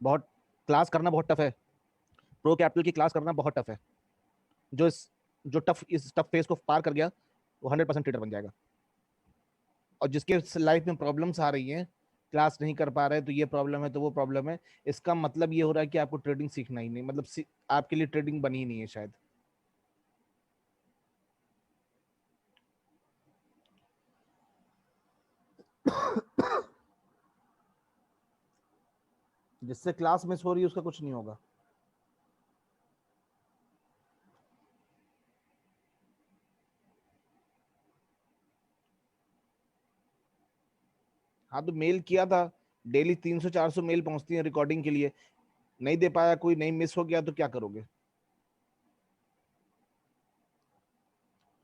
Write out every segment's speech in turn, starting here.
बहुत क्लास करना बहुत टफ है, प्रो कैपिटल की क्लास करना बहुत टफ है। जो इस जो टफ इस टफ फेज को पार कर गया वो 100% ट्रेडर बन जाएगा। और जिसके लाइफ में प्रॉब्लम्स आ रही हैं, क्लास नहीं कर पा रहे, तो ये प्रॉब्लम है तो वो प्रॉब्लम है, इसका मतलब ये हो रहा है कि आपको ट्रेडिंग सीखना ही नहीं, मतलब आपके लिए ट्रेडिंग बनी ही नहीं है शायद। जिससे क्लास मिस हो रही है उसका कुछ नहीं होगा। हाँ तो मेल किया था, डेली 300-400 मेल पहुंचती है रिकॉर्डिंग के लिए, नहीं दे पाया, कोई नहीं मिस हो गया तो क्या करोगे?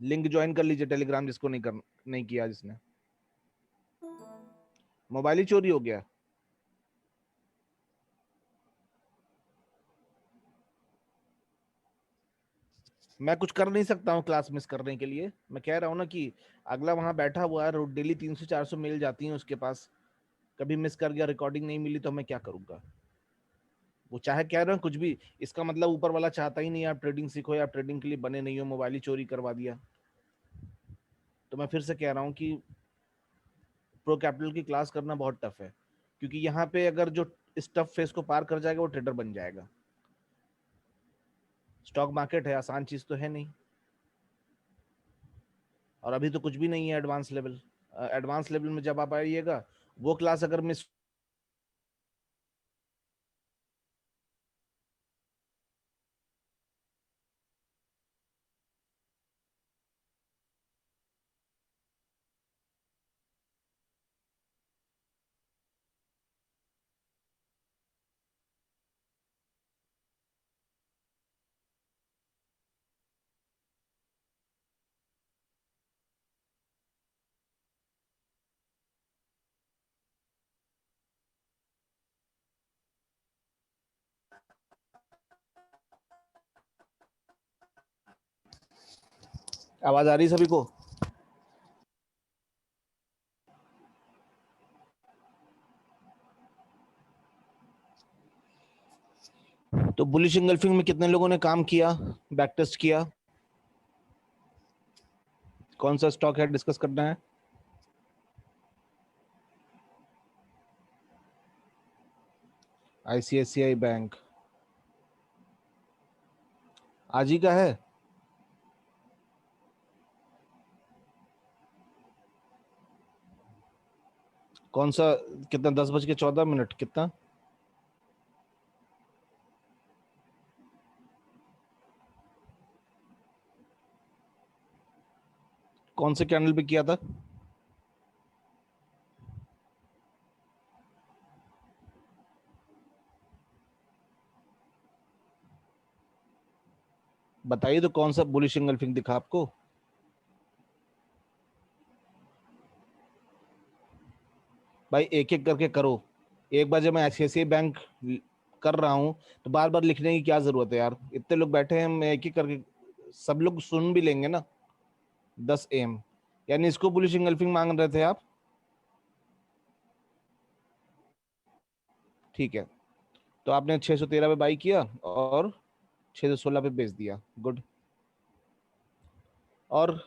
लिंक ज्वाइन कर लीजिए टेलीग्राम, जिसको नहीं किया जिसने। मोबाइल ही चोरी हो गया। मैं कुछ कर नहीं सकता हूँ क्लास मिस करने के लिए, मैं कह रहा हूँ ना कि अगला वहां बैठा हुआ है, डेली 300-400 मेल जाती हैं उसके पास, कभी मिस कर गया, रिकॉर्डिंग नहीं मिली, तो मैं क्या करूंगा? वो चाहे कह रहे हो कुछ भी, इसका मतलब ऊपर वाला चाहता ही नहीं आप ट्रेडिंग सीखो, या आप ट्रेडिंग के लिए बने नहीं हो, मोबाइल ही चोरी करवा दिया। तो मैं फिर से कह रहा हूँ कि प्रो कैपिटल की क्लास करना बहुत टफ है, क्योंकि यहाँ पे अगर जो इस टफ फेस को पार कर जाएगा वो ट्रेडर बन जाएगा। स्टॉक मार्केट है, आसान चीज तो है नहीं, और अभी तो कुछ भी नहीं है एडवांस लेवल। एडवांस लेवल में जब आप आइएगा, वो क्लास अगर मिस। आवाज आ रही है सभी को? तो बुलिश इंगल्फिंग में कितने लोगों ने काम किया, बैक टेस्ट किया? कौन सा स्टॉक है डिस्कस करना है? आईसीआईसीआई बैंक आज ही का है? कौन सा? कितना? 10:14 कितना? कौन से कैंडल पे किया था? बताइए तो, कौन सा बुलिश इंगल्फिंग दिखा आपको? भाई एक एक करके करो। एक बार जब मैं आईसीआईसीआई बैंक कर रहा हूँ, तो बार बार लिखने की क्या जरूरत है यार? इतने लोग बैठे हैं, मैं एक एक करके, सब लोग सुन भी लेंगे ना। 10 AM, यानी इसको बुलिश इंगल्फिंग मांग रहे थे आप? ठीक है, तो आपने 613 पे बाई किया और 616 पे बेच दिया, गुड। और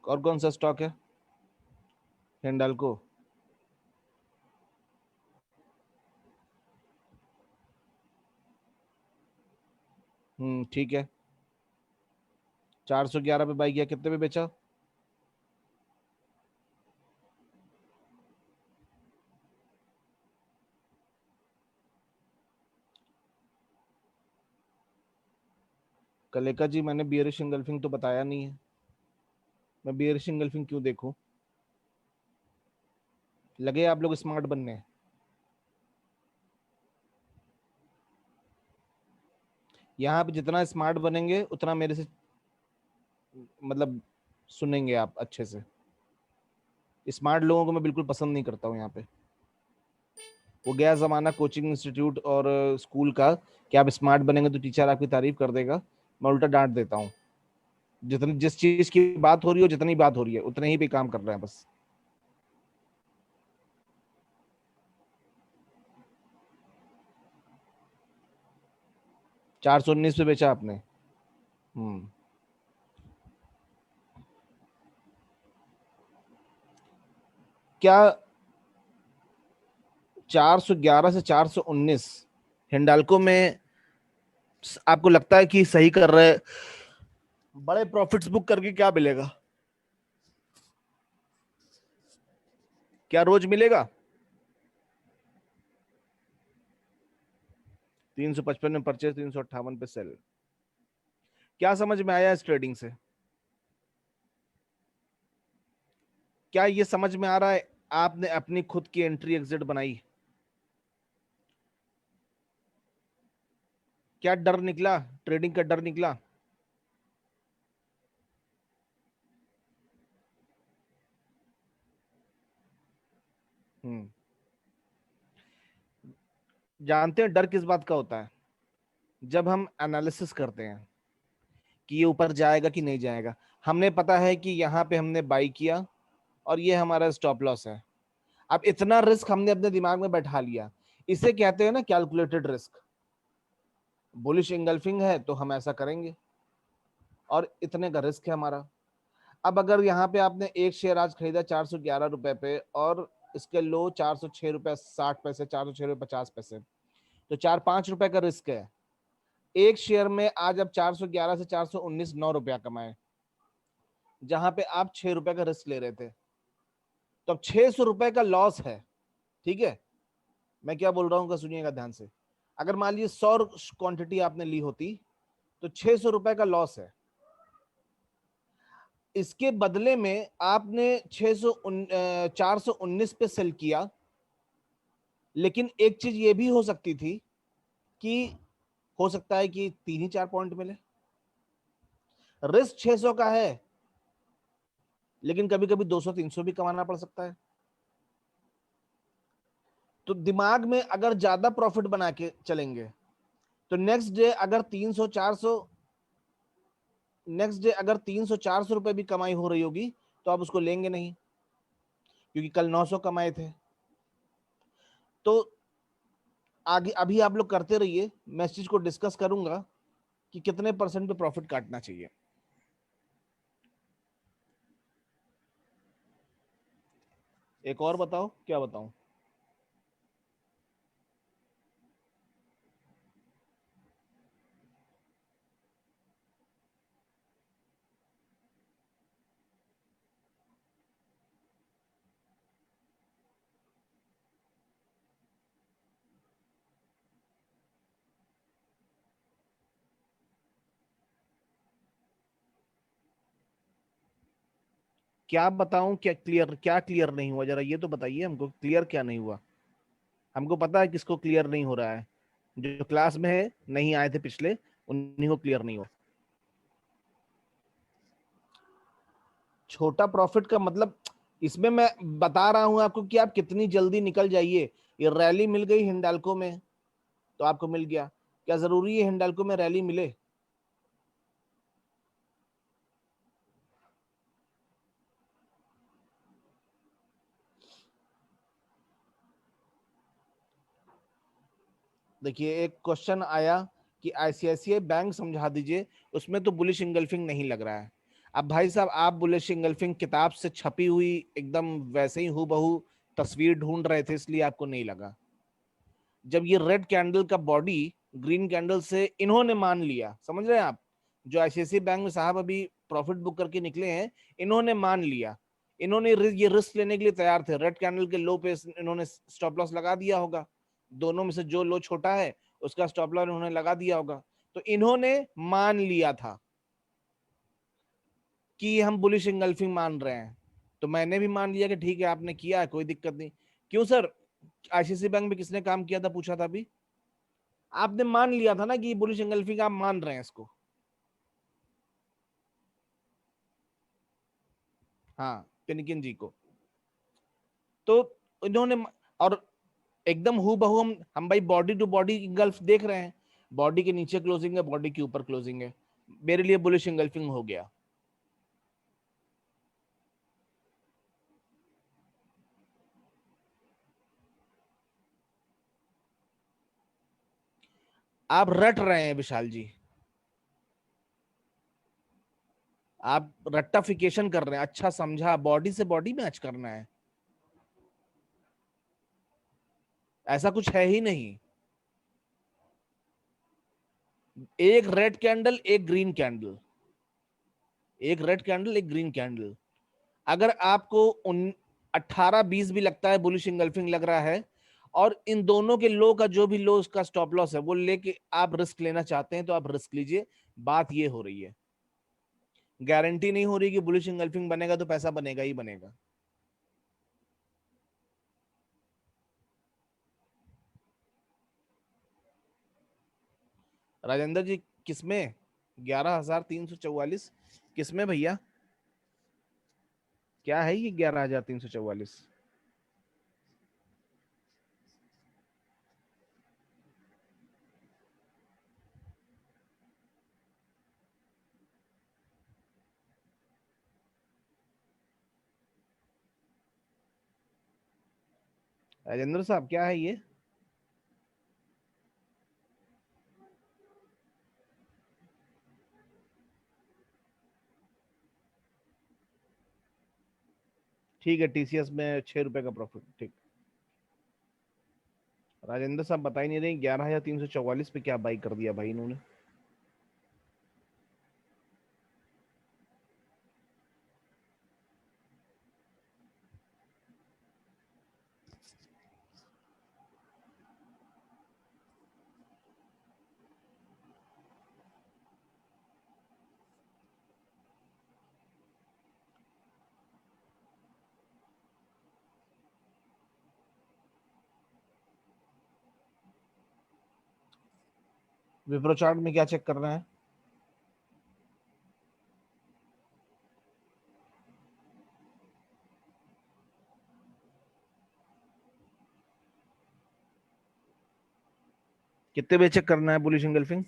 और कौन सा स्टॉक है? हिंडाल्को। ठीक है, 411 पे बाई किया, कितने पे बेचा? कलेका जी, मैंने बियरिश इंगल्फिंग तो बताया नहीं है, मैं बियरिश इंगल्फिंग क्यों देखूं? लगे आप लोग स्मार्ट बनने। यहाँ पे जितना स्मार्ट बनेंगे उतना मेरे से, मतलब, सुनेंगे आप अच्छे से। स्मार्ट लोगों को मैं बिल्कुल पसंद नहीं करता हूँ यहाँ पे। वो गया जमाना कोचिंग इंस्टीट्यूट और स्कूल का, कि आप स्मार्ट बनेंगे तो टीचर आपकी तारीफ कर देगा। मैं उल्टा डांट देता हूँ। जितनी जिस चीज की बात हो रही हो, जितनी बात हो रही है उतने ही पे काम कर रहे हैं बस। 419 पे बेचा आपने। हम्म। क्या 411 से 419 हिंडाल्को में आपको लगता है कि सही कर रहे हैं? बड़े प्रॉफिट्स बुक करके क्या मिलेगा? क्या रोज मिलेगा? 355 में परचेज, 358 पे सेल। क्या समझ में आया इस ट्रेडिंग से? क्या ये समझ में आ रहा है आपने अपनी खुद की एंट्री एग्जिट बनाई? क्या डर निकला? ट्रेडिंग का डर निकला? हम्म। जानते हैं डर किस बात का होता है? जब हम एनालिसिस करते हैं कि ये ऊपर जाएगा कि नहीं जाएगा, हमने पता है कि यहाँ पे हमने बाई किया और ये हमारा स्टॉप लॉस है। अब इतना रिस्क हमने अपने दिमाग में बैठा लिया, इसे कहते हैं ना कैलकुलेटेड रिस्क। बुलिश इंगल्फिंग है तो हम ऐसा करेंगे, और इतने का रिस्क है हमारा। अब अगर यहाँ पे आपने एक शेयर आज खरीदा 411 रुपए पे, और इसके लो 406 रुपए 60 पैसे, 406 रुपए 50 पैसे, तो 4-5 रुपए का रिस्क है। एक शेयर में आज आप 411 से 419 9 रुपया कमाए, जहां पे आप 6 रुपए का रिस्क ले रहे थे, तो अब 600 रुपए का लॉस है। ठीक है, मैं क्या बोल रहा हूँ सुनिएगा ध्यान से। अगर मान लीजिए 100 क्वांटिटी आपने ली होती, तो 600 रुपए का लॉस है। इसके बदले में आपने 419 पे सेल किया। लेकिन एक चीज ये भी हो सकती थी कि हो सकता है कि 3 ही 4 पॉइंट मिले। रिस्क 600 का है, लेकिन कभी कभी 200-300 भी कमाना पड़ सकता है। तो दिमाग में अगर ज्यादा प्रॉफिट बना के चलेंगे, तो नेक्स्ट डे अगर 300-400 रुपए भी कमाई हो रही होगी, तो आप उसको लेंगे नहीं, क्योंकि कल 900 कमाए थे। तो आगे अभी आप लोग करते रहिए, मैं इस चीज को डिस्कस करूंगा कि कितने परसेंट पे प्रॉफिट काटना चाहिए। एक और बताओ, क्या बताऊं? क्या बताऊं? क्या क्लियर नहीं हुआ, जरा ये तो बताइए हमको, क्लियर क्या नहीं हुआ? हमको पता है किसको क्लियर नहीं हो रहा है। जो क्लास में है, नहीं आए थे पिछले, उन्हीं को क्लियर नहीं हो। छोटा प्रॉफिट का मतलब, इसमें मैं बता रहा हूं आपको कि आप कितनी जल्दी निकल जाइए। ये रैली मिल गई हिंडाल्को में, तो आपको मिल गया। क्या जरूरी है हिंडाल्को में रैली मिले? देखिए, एक क्वेश्चन आया कि आईसीआईसीआई बैंक समझा दीजिए, उसमें तो बुलिश इंगल्फिंग नहीं लग रहा है। अब भाई साहब, आप बुलिश इंगल्फिंग किताब से छपी हुई एकदम वैसे ही हूबहू तस्वीर ढूंढ रहे थे, इसलिए आपको नहीं लगा। जब ये रेड कैंडल का बॉडी ग्रीन कैंडल से इन्होंने मान लिया, समझ रहे हैं आप? जो आईसीआईसीआई बैंक में साहब अभी प्रॉफिट बुक करके निकले हैं, इन्होंने मान लिया। इन्होंने ये रिस्क लेने के लिए तैयार थे। रेड कैंडल के लो पे इन्होंने स्टॉप लॉस लगा दिया होगा। दोनों में से जो लो छोटा है, उसका स्टॉप लॉस इन्होंने लगा दिया होगा। तो इन्होंने मान लिया था कि हम बुलिश इंगल्फिंग मान रहे हैं। तो मैंने भी मान लिया कि ठीक है, आपने किया है, कोई दिक्कत नहीं। क्यों सर? आईसीआईसीआई बैंक में किसने काम किया था, पूछा था अभी? आपने मान लिया था ना कि बुलिश एंगल्फिंग, आप मान रहे हैं इसको। हाँ, पिनकिन जी को। तो इन्होंने, और एकदम हु बहू हम भाई बॉडी टू बॉडी इंगल्फ देख रहे हैं। बॉडी के नीचे क्लोजिंग है, बॉडी के ऊपर क्लोजिंग है। मेरे लिए बुलिश इंगल्फिंग हो गया। आप रट रहे हैं विशाल जी, आप रट्टाफिकेशन कर रहे हैं। अच्छा समझा, बॉडी से बॉडी मैच करना है, ऐसा कुछ है ही नहीं। एक रेड कैंडल, एक ग्रीन कैंडल, एक रेड कैंडल, एक ग्रीन कैंडल। अगर आपको 18-20 भी लगता है, बुलिश इंगल्फिंग लग रहा है, और इन दोनों के लो का जो भी लो उसका स्टॉप लॉस है वो लेके आप रिस्क लेना चाहते हैं तो आप रिस्क लीजिए। बात ये हो रही है, गारंटी नहीं हो रही कि बुलिश इंगल्फिंग बनेगा तो पैसा बनेगा ही बनेगा। राजेंद्र जी, किसमें? 11,344 किसमें भैया? क्या है ये 11,344? राजेंद्र साहब, क्या है ये? ठीक है, टीसीएस में 6 रुपए का प्रॉफिट, ठीक। राजेंद्र साहब बता ही नहीं रहे, 11,344 पे क्या बाई कर दिया भाई इन्होंने। विप्रो चार्ट में क्या चेक कर रहे हैं? कितने बजे चेक करना है बुलिश इंगल्फिंग?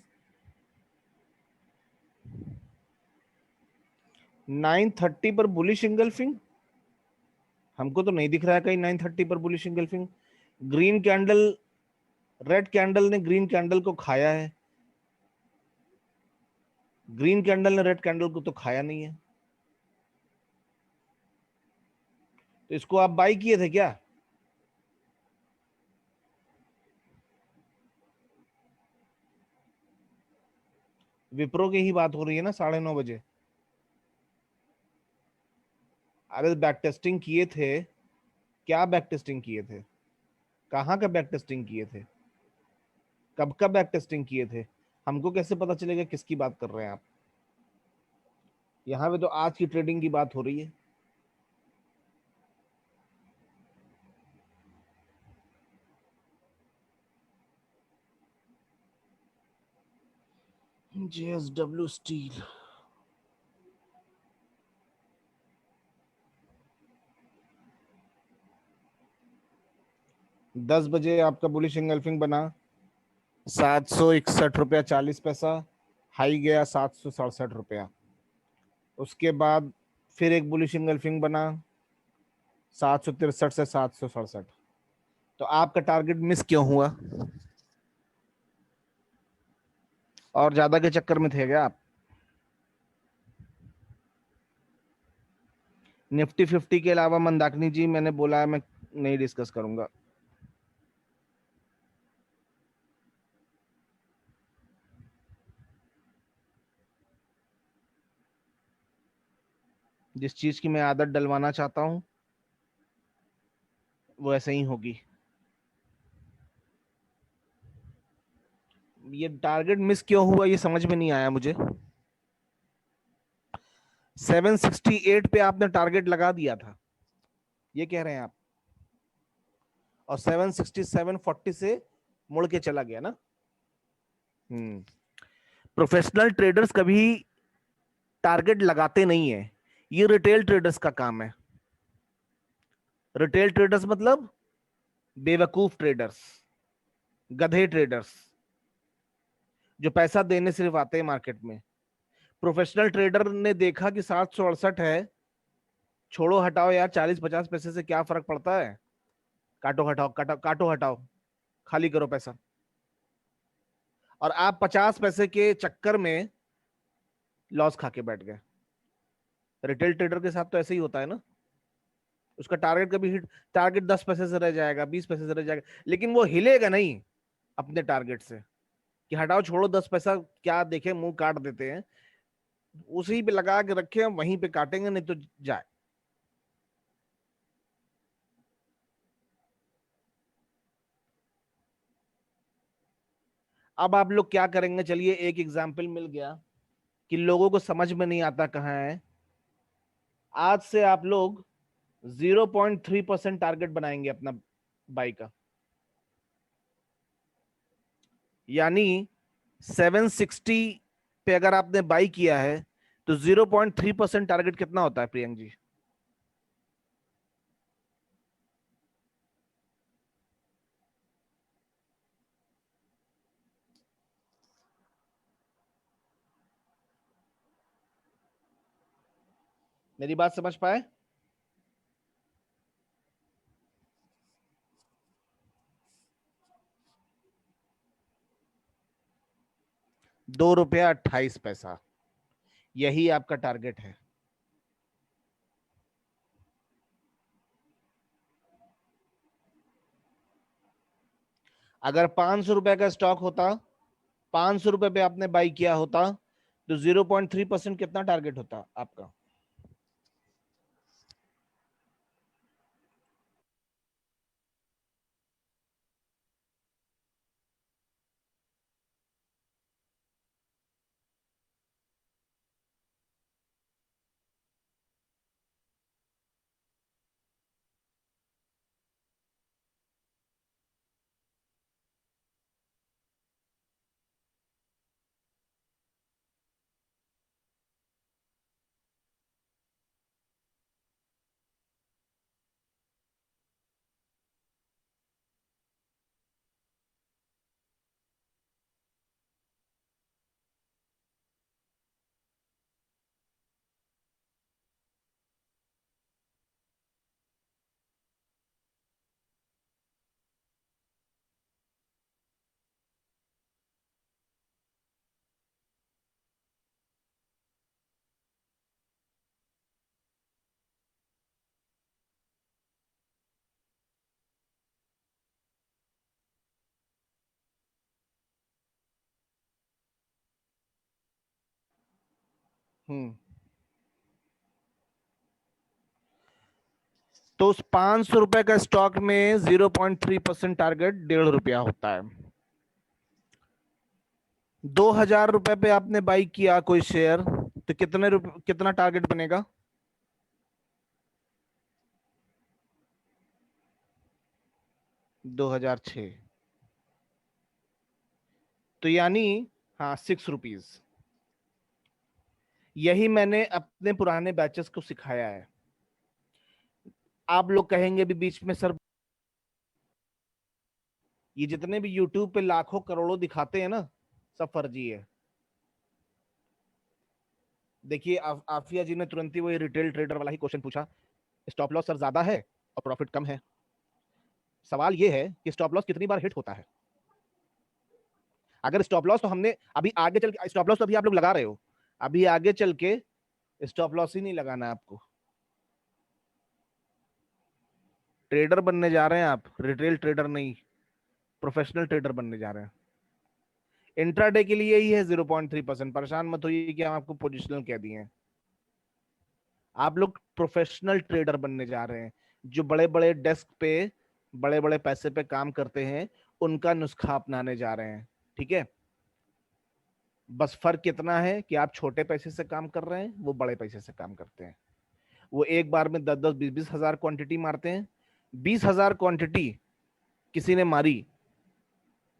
9:30 पर बुलिश इंगल्फिंग? हमको तो नहीं दिख रहा है कहीं 9:30 पर bullish engulfing. Green candle, red candle ने ग्रीन कैंडल को खाया है, ग्रीन कैंडल ने रेड कैंडल को तो खाया नहीं है। तो इसको आप बाई किए थे क्या? विप्रो की ही बात हो रही है ना, 9:30 बजे। अरे बैक टेस्टिंग किए थे, क्या बैक टेस्टिंग किए थे? कहाँ का बैक टेस्टिंग किए थे? कब का बैक टेस्टिंग किए थे? हमको कैसे पता चलेगा किसकी बात कर रहे हैं आप? यहाँ पे तो आज की ट्रेडिंग की बात हो रही है। जेएसडब्ल्यू स्टील, 10 बजे आपका बुलिश इंगल्फिंग बना, 761 रुपया 40 पैसा। हाई गया 767 रुपया। उसके बाद फिर एक बुलिश इंगल्फिंग बना, 763 से 767। तो आपका टारगेट मिस क्यों हुआ? और ज्यादा के चक्कर में थे क्या आप? निफ्टी 50 के अलावा मंदाकिनी जी, मैंने बोला है मैं नहीं डिस्कस करूंगा। जिस चीज की मैं आदत डलवाना चाहता हूँ वो ऐसे ही होगी। ये टारगेट मिस क्यों हुआ ये समझ में नहीं आया मुझे। 768 पे आपने टारगेट लगा दिया था, ये कह रहे हैं आप, और 767.40 से मुड़ के चला गया ना। हम्म। प्रोफेशनल ट्रेडर्स कभी टारगेट लगाते नहीं है, ये रिटेल ट्रेडर्स का काम है। रिटेल ट्रेडर्स मतलब बेवकूफ ट्रेडर्स, गधे ट्रेडर्स, जो पैसा देने सिर्फ आते हैं मार्केट में। प्रोफेशनल ट्रेडर ने देखा कि 768 है, छोड़ो हटाओ यार, 40-50 पैसे से क्या फर्क पड़ता है, काटो हटाओ, काटो काटो हटाओ, खाली करो पैसा। और आप 50 पैसे के चक्कर में लॉस खा के बैठ गए। रिटेल ट्रेडर के साथ तो ऐसे ही होता है ना, उसका टारगेट कभी हिट, टारगेट 10 पैसे से रह जाएगा, 20 पैसे से रह जाएगा, लेकिन वो हिलेगा नहीं अपने टारगेट से कि हटाओ छोड़ो 10 पैसा क्या देखे मुंह काट देते हैं, उसी पे लगा के रखे हम वहीं पे काटेंगे, नहीं तो जाए। अब आप लोग क्या करेंगे, चलिए एक एग्जाम्पल मिल गया कि लोगों को समझ में नहीं आता कहाँ है। आज से आप लोग 0.3% टारगेट बनाएंगे अपना बाई का, यानी 760 पे अगर आपने बाई किया है तो 0.3% टारगेट कितना होता है प्रियंक जी? मेरी बात समझ पाए? 2 रुपया 28 पैसा, यही आपका टारगेट है। अगर 500 रुपए का स्टॉक होता, 500 रुपए पे आपने बाई किया होता, तो 0.3% कितना टारगेट होता आपका? हम्म। तो उस 500 रुपए का स्टॉक में 0.3% टारगेट 1.5 रुपया होता है। 2,000 रुपए पे आपने बाई किया कोई शेयर, तो कितने रुपए, कितना टारगेट बनेगा? 2006, तो यानी हाँ 6 रुपीज। यही मैंने अपने पुराने बैचेस को सिखाया है। आप लोग कहेंगे भी बीच में सर, ये जितने भी यूट्यूब पे लाखों करोड़ों दिखाते हैं ना, सब फर्जी है। देखिए आफिया जी ने तुरंत ही वही रिटेल ट्रेडर वाला ही क्वेश्चन पूछा, स्टॉप लॉस सर ज्यादा है और प्रॉफिट कम है। सवाल ये है कि स्टॉप लॉस कितनी बार हिट होता है? अगर स्टॉप लॉस तो हमने अभी आगे चल के, स्टॉप लॉस तो अभी आप लोग लगा रहे हो, अभी आगे चल के स्टॉप लॉस ही नहीं लगाना है आपको। ट्रेडर बनने जा रहे हैं आप, रिटेल ट्रेडर नहीं, प्रोफेशनल ट्रेडर बनने जा रहे हैं। इंट्राडे के लिए ही है 0.3%, परेशान मत होइए कि हम आपको पोजिशनल कह दिए हैं। आप लोग प्रोफेशनल ट्रेडर बनने जा रहे हैं, जो बड़े बड़े डेस्क पे बड़े बड़े पैसे पे काम करते हैं, उनका नुस्खा अपनाने जा रहे हैं। ठीक है, बस फर्क कितना है कि आप छोटे पैसे से काम कर रहे हैं, वो बड़े पैसे से काम करते हैं। वो एक बार में 10-10 20-20 हजार क्वांटिटी मारते हैं। 20 हजार क्वांटिटी किसी ने मारी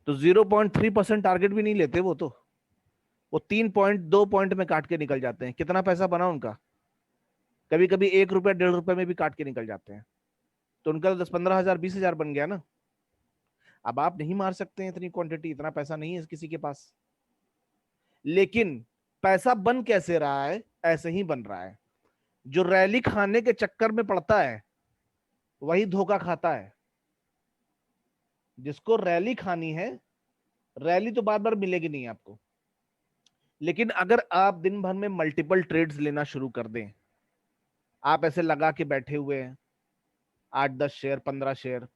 तो 0.3% टारगेट भी नहीं लेते वो 3 पॉइंट 2 पॉइंट में काट के निकल जाते हैं। कितना पैसा बना उनका? कभी कभी 1 रुपया 1.5 रुपए में भी काट के निकल जाते हैं। तो उनका 10-15 हजार 20 हजार बन गया ना। अब आप नहीं मार सकते हैं इतनी क्वांटिटी, इतना पैसा नहीं है किसी के पास। लेकिन पैसा बन कैसे रहा है? ऐसे ही बन रहा है। जो रैली खाने के चक्कर में पड़ता है वही धोखा खाता है। जिसको रैली खानी है, रैली तो बार बार मिलेगी नहीं आपको। लेकिन अगर आप दिन भर में मल्टीपल ट्रेड्स लेना शुरू कर दें, आप ऐसे लगा के बैठे हुए हैं 8-10 शेयर 15 शेयर,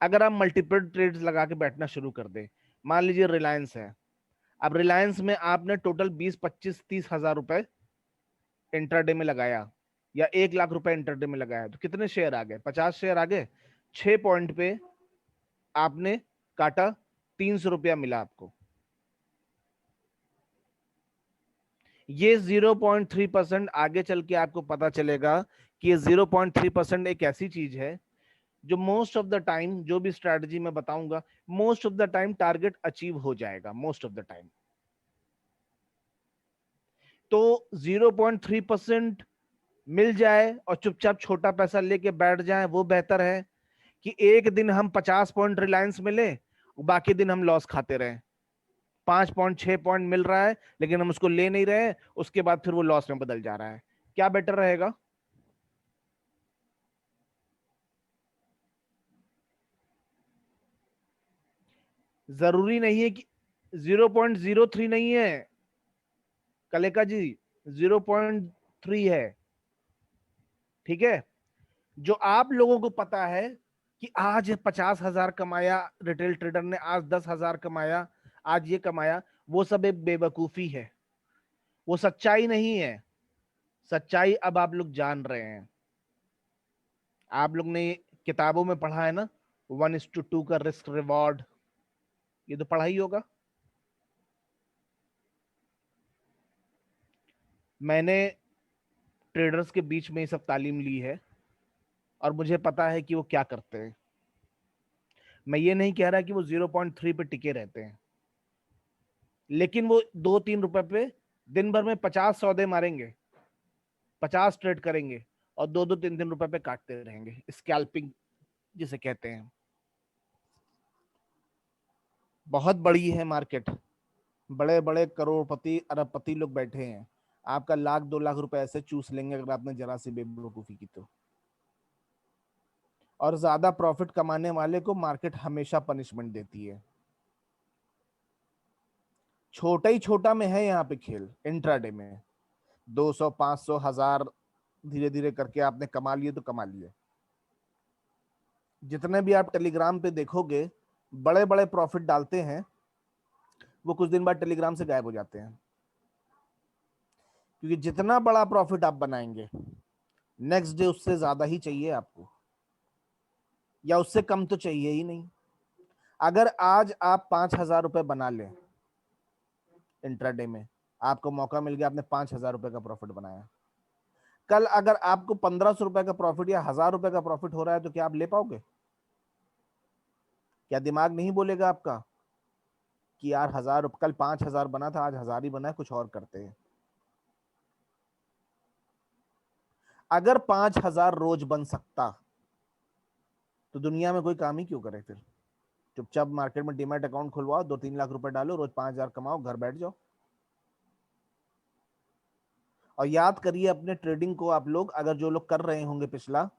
अगर आप मल्टीपल ट्रेड्स लगा के बैठना शुरू कर दें, मान लीजिए रिलायंस है, अब रिलायंस में आपने टोटल 20-25-30 हजार रुपए इंट्राडे में लगाया, या 1 लाख रुपए इंट्राडे में लगाया, तो कितने शेयर आ गए? 50 शेयर आ गए। 6 पॉइंट पे आपने काटा, 300 रुपया मिला आपको। ये 0.3% आगे चल के आपको पता चलेगा कि ये 0.3% एक ऐसी चीज है जो मोस्ट ऑफ द टाइम, जो भी स्ट्रैटेजी मैं बताऊंगा, most of the time target achieve हो जाएगा, मोस्ट ऑफ द टाइम। तो 0.3% मिल जाए और चुपचाप छोटा पैसा लेके बैठ जाए, वो बेहतर है कि एक दिन हम 50 पॉइंट रिलायंस मिले, बाकी दिन हम लॉस खाते रहे। 5 पॉइंट 6 पॉइंट मिल रहा है लेकिन हम उसको ले नहीं रहे, उसके बाद फिर वो लॉस में बदल जा रहा है। क्या बेटर रहेगा? जरूरी नहीं है कि 0.03 नहीं है कलेका जी, 0.3 है। ठीक है? जो आप लोगों को पता है कि आज 50 हजार कमाया रिटेल ट्रेडर ने, आज 10 हजार कमाया, आज ये कमाया, वो सब एक बेवकूफी है, वो सच्चाई नहीं है। सच्चाई अब आप लोग जान रहे हैं। आप लोग ने किताबों में पढ़ा है ना, 1:2 का रिस्क रिवॉर्ड, ये तो पढ़ा ही होगा। मैंने ट्रेडर्स के बीच में ये सब तालीम ली है और मुझे पता है कि वो क्या करते हैं। मैं ये नहीं कह रहा कि वो 0.3 पे टिके रहते हैं, लेकिन वो 2-3 रुपए पे दिन भर में 50 सौदे मारेंगे, 50 ट्रेड करेंगे और 2-2 3-3 रुपए पे काटते रहेंगे, स्कैल्पिंग जिसे कहते हैं। बहुत बड़ी है मार्केट, बड़े बड़े करोड़पति अरबपति लोग बैठे हैं, आपका 1-2 लाख रुपए ऐसे चूस लेंगे अगर आपने जरा सी बेवकूफी की तो। और ज्यादा प्रॉफिट कमाने वाले को मार्केट हमेशा पनिशमेंट देती है। छोटा ही छोटा में है यहाँ पे खेल, इंट्राडे में 200 500 हजार धीरे धीरे करके आपने कमा लिए तो कमा लिए। जितने भी आप टेलीग्राम पे देखोगे बड़े बड़े प्रॉफिट डालते हैं, वो कुछ दिन बाद टेलीग्राम से गायब हो जाते हैं, क्योंकि जितना बड़ा प्रॉफिट आप बनाएंगे नेक्स्ट डे उससे ज्यादा ही चाहिए आपको, या उससे कम तो चाहिए ही नहीं। अगर आज आप 5,000 रुपए बना लें इंट्राडे में, आपको मौका मिल गया, आपने 5,000 रुपए का प्रॉफिट बनाया, कल अगर आपको 1,500 रुपए का प्रॉफिट या 1,000 रुपए का प्रॉफिट हो रहा है तो क्या आप ले पाओगे? क्या दिमाग नहीं बोलेगा आपका कि यार 1,000, कल 5,000 बना था, आज 1,000 ही बना है, कुछ और करते हैं? अगर 5,000 रोज बन सकता तो दुनिया में कोई काम ही क्यों करे फिर? चुपचाप मार्केट में डीमैट अकाउंट खुलवाओ, 2-3 लाख रुपए डालो, रोज 5,000 कमाओ, घर बैठ जाओ। और याद करिए अपने ट्रेडिंग को, आप लोग अगर जो लोग कर रहे होंगे पिछला,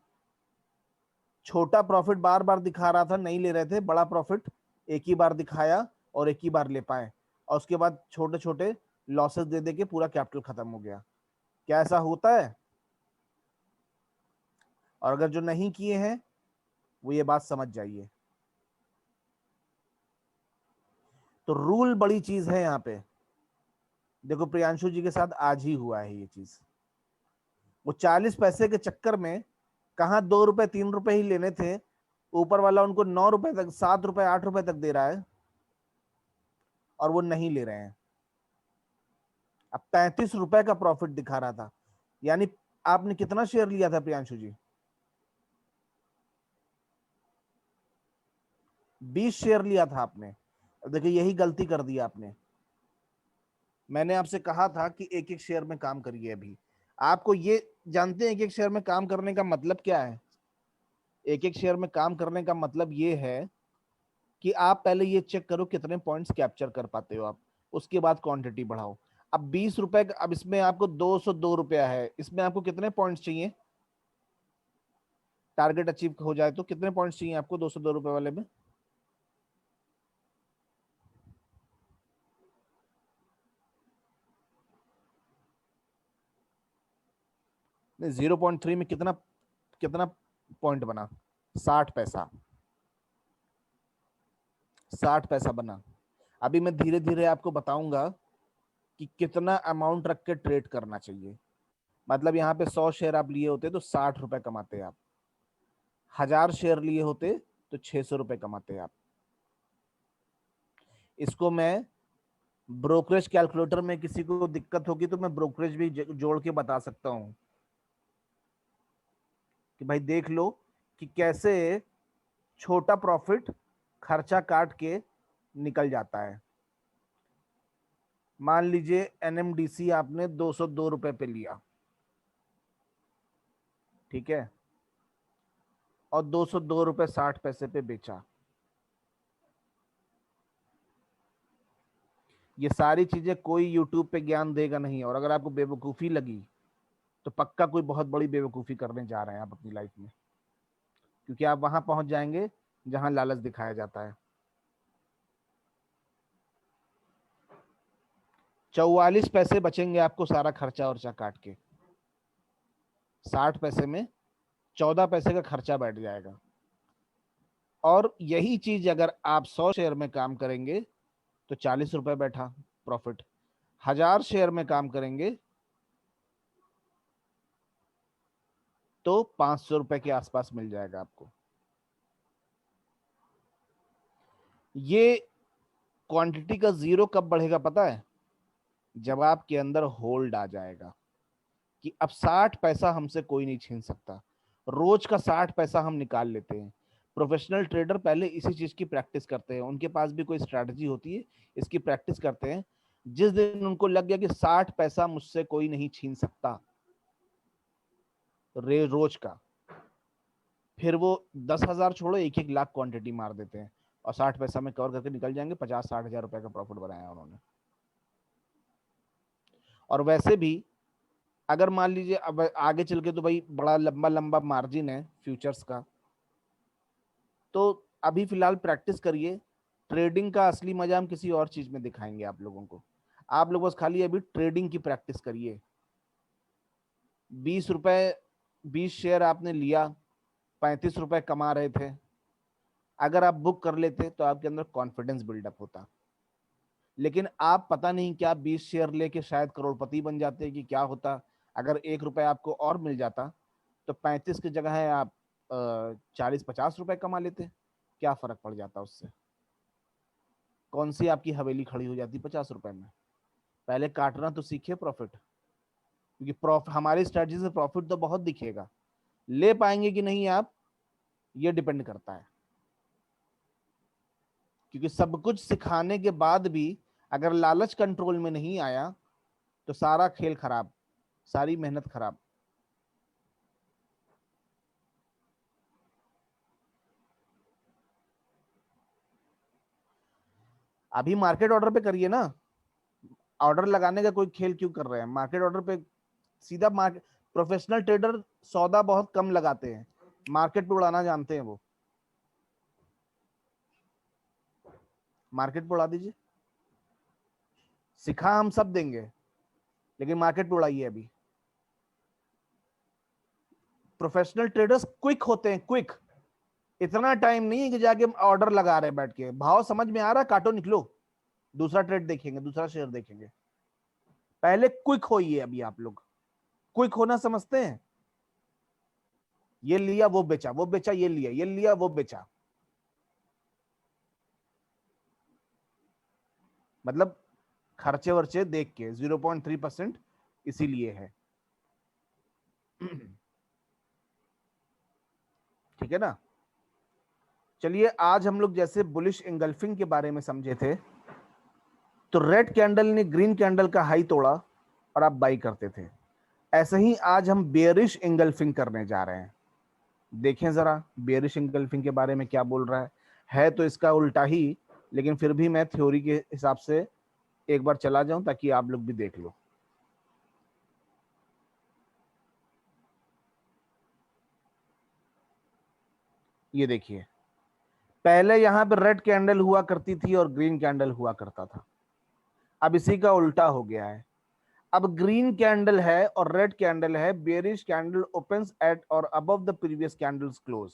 छोटा प्रॉफिट बार बार दिखा रहा था, नहीं ले रहे थे, बड़ा प्रॉफिट एक ही बार दिखाया और एक ही बार ले पाए, और उसके बाद छोटे छोटे लॉसेस दे दे के पूरा कैपिटल खत्म हो गया। क्या ऐसा होता है? और अगर जो नहीं किए हैं वो ये बात समझ जाइए। तो रूल बड़ी चीज है यहाँ पे। देखो प्रियांशु जी के साथ आज ही हुआ है ये चीज। वो 40 पैसे के चक्कर में कहा 2 रुपए 3 रुपए ही लेने थे, ऊपर वाला उनको 9 रुपए तक, 7 रुपए 8 रुपए तक दे रहा है और वो नहीं ले रहे हैं। अब 35 रुपए का प्रॉफिट दिखा रहा था, यानी आपने कितना शेयर लिया था प्रियांशु जी? 20 शेयर लिया था आपने। देखिए यही गलती कर दी आपने। मैंने आपसे कहा था कि एक एक शेयर में काम करिए। अभी आपको ये जानते हैं एक एक शेयर में काम करने का मतलब क्या है? एक एक शेयर में काम करने का मतलब ये है कि आप पहले ये चेक करो कितने पॉइंट्स कैप्चर कर पाते हो आप, उसके बाद क्वांटिटी बढ़ाओ। अब 20 रुपए का, अब इसमें आपको 202 रुपया है, इसमें आपको कितने पॉइंट्स चाहिए टारगेट अचीव हो जाए? तो कितने पॉइंट्स चाहिए आपको 202 रुपए वाले में? नहीं, 0.3 में कितना कितना पॉइंट बना? 60 पैसा, 60 पैसा बना। अभी मैं धीरे धीरे आपको बताऊंगा कि कितना अमाउंट रख के ट्रेड करना चाहिए। मतलब यहाँ पे 100 शेयर आप लिए होते तो 60 रुपए कमाते आप, 1000 शेयर लिए होते तो 600 रुपए कमाते आप। इसको मैं ब्रोकरेज कैलकुलेटर में, किसी को दिक्कत होगी तो मैं ब्रोकरेज भी जोड़ के बता सकता हूं कि भाई देख लो कि कैसे छोटा प्रॉफिट खर्चा काट के निकल जाता है। मान लीजिए एनएमडीसी आपने 202 रुपए पे लिया, ठीक है, और 202 रुपए 60 पैसे पे बेचा। ये सारी चीजें कोई यूट्यूब पे ज्ञान देगा नहीं, और अगर आपको बेवकूफी लगी तो पक्का कोई बहुत बड़ी बेवकूफी करने जा रहे हैं आप अपनी लाइफ में, क्योंकि आप वहां पहुंच जाएंगे जहां लालच दिखाया जाता है। 44 पैसे बचेंगे आपको सारा खर्चा वर्चा काट के। 60 पैसे में 14 पैसे का खर्चा बैठ जाएगा। और यही चीज अगर आप 100 शेयर में काम करेंगे तो 40 रुपए बैठा प्रॉफिट। 1000 शेयर में काम करेंगे तो 500 रुपए के आसपास मिल जाएगा आपको। ये क्वांटिटी का जीरो कब बढ़ेगा पता है? जब आपके अंदर होल्ड आ जाएगा कि अब 60 पैसा हमसे कोई नहीं छीन सकता। रोज का 60 पैसा हम निकाल लेते हैं। प्रोफेशनल ट्रेडर पहले इसी चीज की प्रैक्टिस करते हैं, उनके पास भी कोई स्ट्रैटेजी होती है, इसकी प्रैक्टिस करते हैं। जिस दिन उनको लग गया कि 60 पैसा मुझसे कोई नहीं छीन सकता रोज का, फिर वो 10,000 छोड़ो 1-1 लाख क्वांटिटी मार देते हैं और 60 पैसा में कवर करके निकल जाएंगे। 50-60 हजार रुपए का प्रॉफिट बनाया उन्होंने। और वैसे भी अगर मान लीजिए अब आगे चल के तो भाई बड़ा लंबा लंबा मार्जिन है फ्यूचर्स का, तो अभी फिलहाल प्रैक्टिस करिए। ट्रेडिंग का असली मजा हम किसी और चीज में दिखाएंगे आप लोगों को। आप लोग बस खाली अभी ट्रेडिंग की प्रैक्टिस करिए। 20 रुपए 20 शेयर आपने लिया, 35 रुपए कमा रहे थे। अगर आप बुक कर लेते तो आपके अंदर कॉन्फिडेंस बिल्डअप होता। लेकिन आप पता नहीं क्या 20 शेयर लेके शायद करोड़पति बन जाते कि क्या होता। अगर 1 रुपए आपको और मिल जाता तो 35 की जगह है आप 40-50 रुपए कमा लेते। क्या फर्क पड़ जाता उससे? कौन सी आपकी हवेली खड़ी हो जाती 50 रुपए में? पहले काटना तो सीखिए प्रॉफिट, क्योंकि हमारी स्ट्रेटजी से प्रॉफिट तो बहुत दिखेगा, ले पाएंगे कि नहीं आप, ये डिपेंड करता है। क्योंकि सब कुछ सिखाने के बाद भी अगर लालच कंट्रोल में नहीं आया तो सारा खेल खराब, सारी मेहनत खराब। अभी मार्केट ऑर्डर पे करिए ना। ऑर्डर लगाने का कोई खेल क्यों कर रहे हैं? मार्केट ऑर्डर पे सीधा मार्केट। प्रोफेशनल ट्रेडर सौदा बहुत कम लगाते हैं, मार्केट पे उड़ाना जानते हैं वो। मार्केट पे उड़ा दीजिए। सिखा हम सब देंगे, लेकिन मार्केट पे उड़ाइए अभी। प्रोफेशनल ट्रेडर्स क्विक होते हैं, क्विक। इतना टाइम नहीं है कि जाके ऑर्डर लगा रहे हैं बैठ के। भाव समझ में आ रहा है, काटो निकलो, दूसरा ट्रेड देखेंगे, दूसरा शेयर देखेंगे। पहले क्विक होइए अभी आप लोग। क्विक होना समझते हैं? ये लिया वो बेचा, वो बेचा ये लिया, ये लिया वो बेचा। मतलब खर्चे वर्चे देख के 0.3% इसीलिए है। ठीक है ना? चलिए, आज हम लोग जैसे बुलिश इंगल्फिंग के बारे में समझे थे, तो रेड कैंडल ने ग्रीन कैंडल का हाई तोड़ा और आप बाई करते थे। ऐसे ही आज हम बेयरिश इंगल्फिंग करने जा रहे हैं। देखें जरा बेयरिश इंगल्फिंग के बारे में क्या बोल रहा है तो इसका उल्टा ही, लेकिन फिर भी मैं थ्योरी के हिसाब से एक बार चला जाऊं ताकि आप लोग भी देख लो। ये देखिए, पहले यहां पे रेड कैंडल हुआ करती थी और ग्रीन कैंडल हुआ करता था। अब इसी का उल्टा हो गया है। अब ग्रीन कैंडल है और रेड कैंडल है, bearish candle opens at or above the previous candle's close,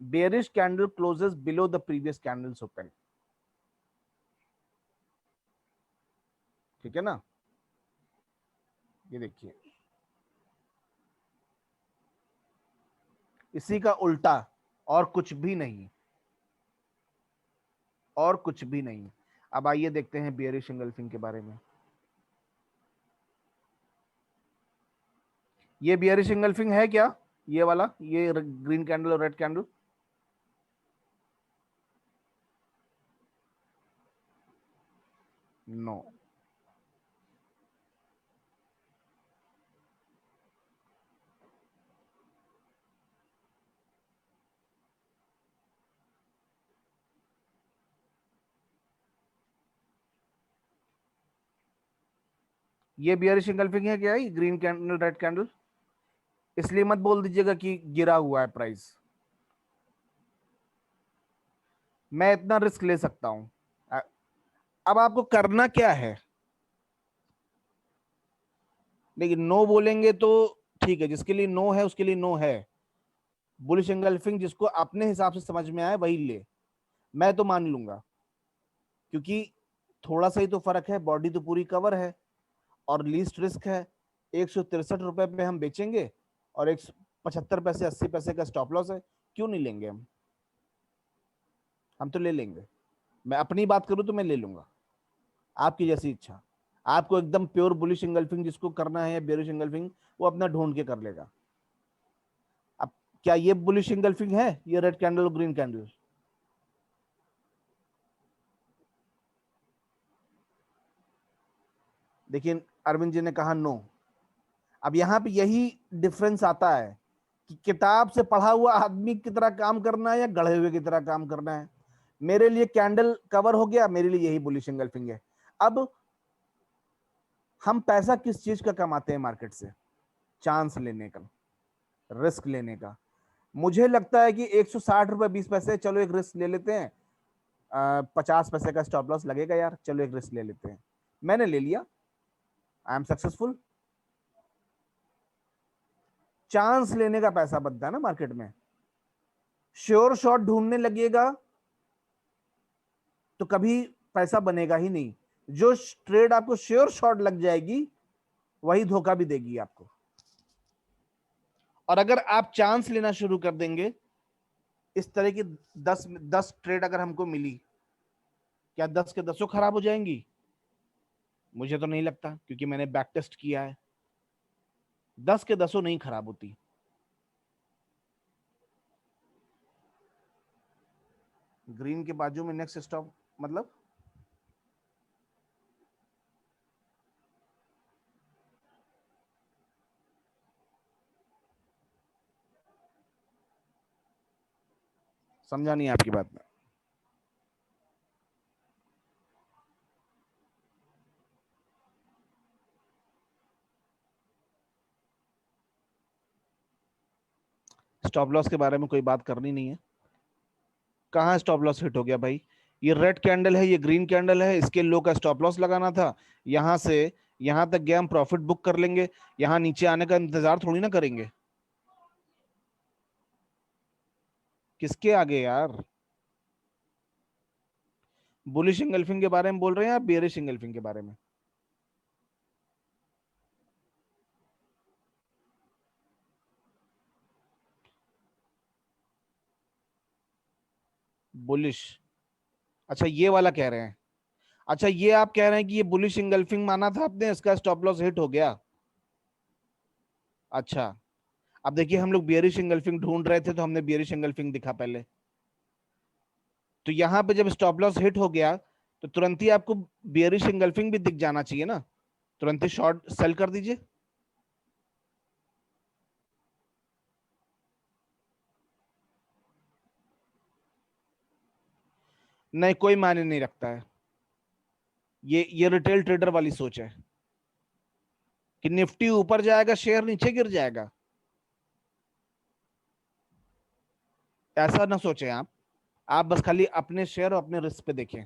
bearish candle closes below the previous candle's open. ठीक है ना, ये देखिए इसी का उल्टा, और कुछ भी नहीं, और कुछ भी नहीं। अब आइए देखते हैं बेयरिश एंगल्फिंग के बारे में। ये बियरिश एंगल्फिंग है क्या, ये वाला, ये ग्रीन कैंडल और रेड कैंडल? नो। ये बियरिश एंगल्फिंग है क्या, ये ग्रीन कैंडल रेड कैंडल? इसलिए मत बोल दीजिएगा कि गिरा हुआ है प्राइस, मैं इतना रिस्क ले सकता हूं। अब आपको करना क्या है, लेकिन नो बोलेंगे तो ठीक है, जिसके लिए नो है उसके लिए नो है। बुलिश एंगल्फिंग जिसको अपने हिसाब से समझ में आए वही ले, मैं तो मान लूंगा, क्योंकि थोड़ा सा ही तो फर्क है, बॉडी तो पूरी कवर है और लीस्ट रिस्क है। 163 रुपए पे हम बेचेंगे और 175 पैसे 80 पैसे का स्टॉप लॉस है, क्यों नहीं लेंगे हम तो ले लेंगे। मैं अपनी बात करूं तो मैं ले लूंगा, आपकी जैसी इच्छा। आपको एकदम प्योर बुलिश इंगल्फिंग जिसको करना है या बेरिश इंगल्फिंग, वो अपना ढूंढ के कर लेगा। अब क्या ये बुलिश इंगल्फिंग है, ये रेड कैंडल और ग्रीन कैंडल? देखिए अरविंद जी ने कहा नो। अब यहां पे यही डिफरेंस आता है कि किताब से पढ़ा हुआ आदमी की तरह काम करना है या गढ़े हुए की तरह काम करना है। मेरे लिए कैंडल कवर हो गया, मेरे लिए यही बुलिश इंगल्फिंग है। अब हम पैसा किस चीज का कमाते हैं मार्केट से? चांस लेने का, रिस्क लेने का। मुझे लगता है कि 160 रुपए 20 पैसे, चलो एक रिस्क ले लेते हैं, 50 पैसे का स्टॉप लॉस लगेगा यार, चलो एक रिस्क ले लेते हैं। मैंने ले लिया, आई एम सक्सेसफुल। चांस लेने का पैसा बनता है ना मार्केट में। श्योर शॉट ढूंढने लगिएगा तो कभी पैसा बनेगा ही नहीं। जो ट्रेड आपको श्योर शॉट लग जाएगी वही धोखा भी देगी आपको। और अगर आप चांस लेना शुरू कर देंगे, इस तरह की 10 ट्रेड अगर हमको मिली, क्या 10 के 10 खराब हो जाएंगी? मुझे तो नहीं लगता, क्योंकि मैंने बैक टेस्ट किया है, 10 के 10 नहीं खराब होती। ग्रीन के बाजू में नेक्स्ट स्टॉप मतलब? समझा नहीं आपकी बात में। स्टॉप लॉस के बारे में कोई बात करनी नहीं है। कहाँ स्टॉप लॉस हिट हो गया भाई? ये रेड कैंडल है, ये ग्रीन कैंडल है, इसके लो का स्टॉप लॉस लगाना था। यहां से यहां तक गए, हम प्रॉफिट बुक कर लेंगे, यहां नीचे आने का इंतजार थोड़ी ना करेंगे। किसके आगे यार? बुलिश इंगल्फिंग के बारे में बोल रहे हैं या बेरिश इंगल्फिंग के बारे में? बुलिश, अच्छा ये वाला कह रहे हैं। अच्छा ये आप कह रहे हैं कि ये बुलिश इंगल्फिंग माना था आपने, इसका स्टॉप लॉस हिट हो गया। अच्छा, अब देखिए हम लोग बियरिश इंगल्फिंग ढूंढ रहे थे तो हमने बियरिश इंगल्फिंग दिखा पहले। तो यहां पे जब स्टॉप लॉस हिट हो गया तो तुरंत ही आपको बियरिश इंगल्फिंग भी दिख जाना चाहिए ना, तुरंत ही शॉर्ट सेल कर दीजिए। नहीं, कोई मायने नहीं रखता है। ये रिटेल ट्रेडर वाली सोच है कि निफ्टी ऊपर जाएगा शेयर नीचे गिर जाएगा। ऐसा ना सोचें आप बस खाली अपने शेयर और अपने रिस्क पे देखें।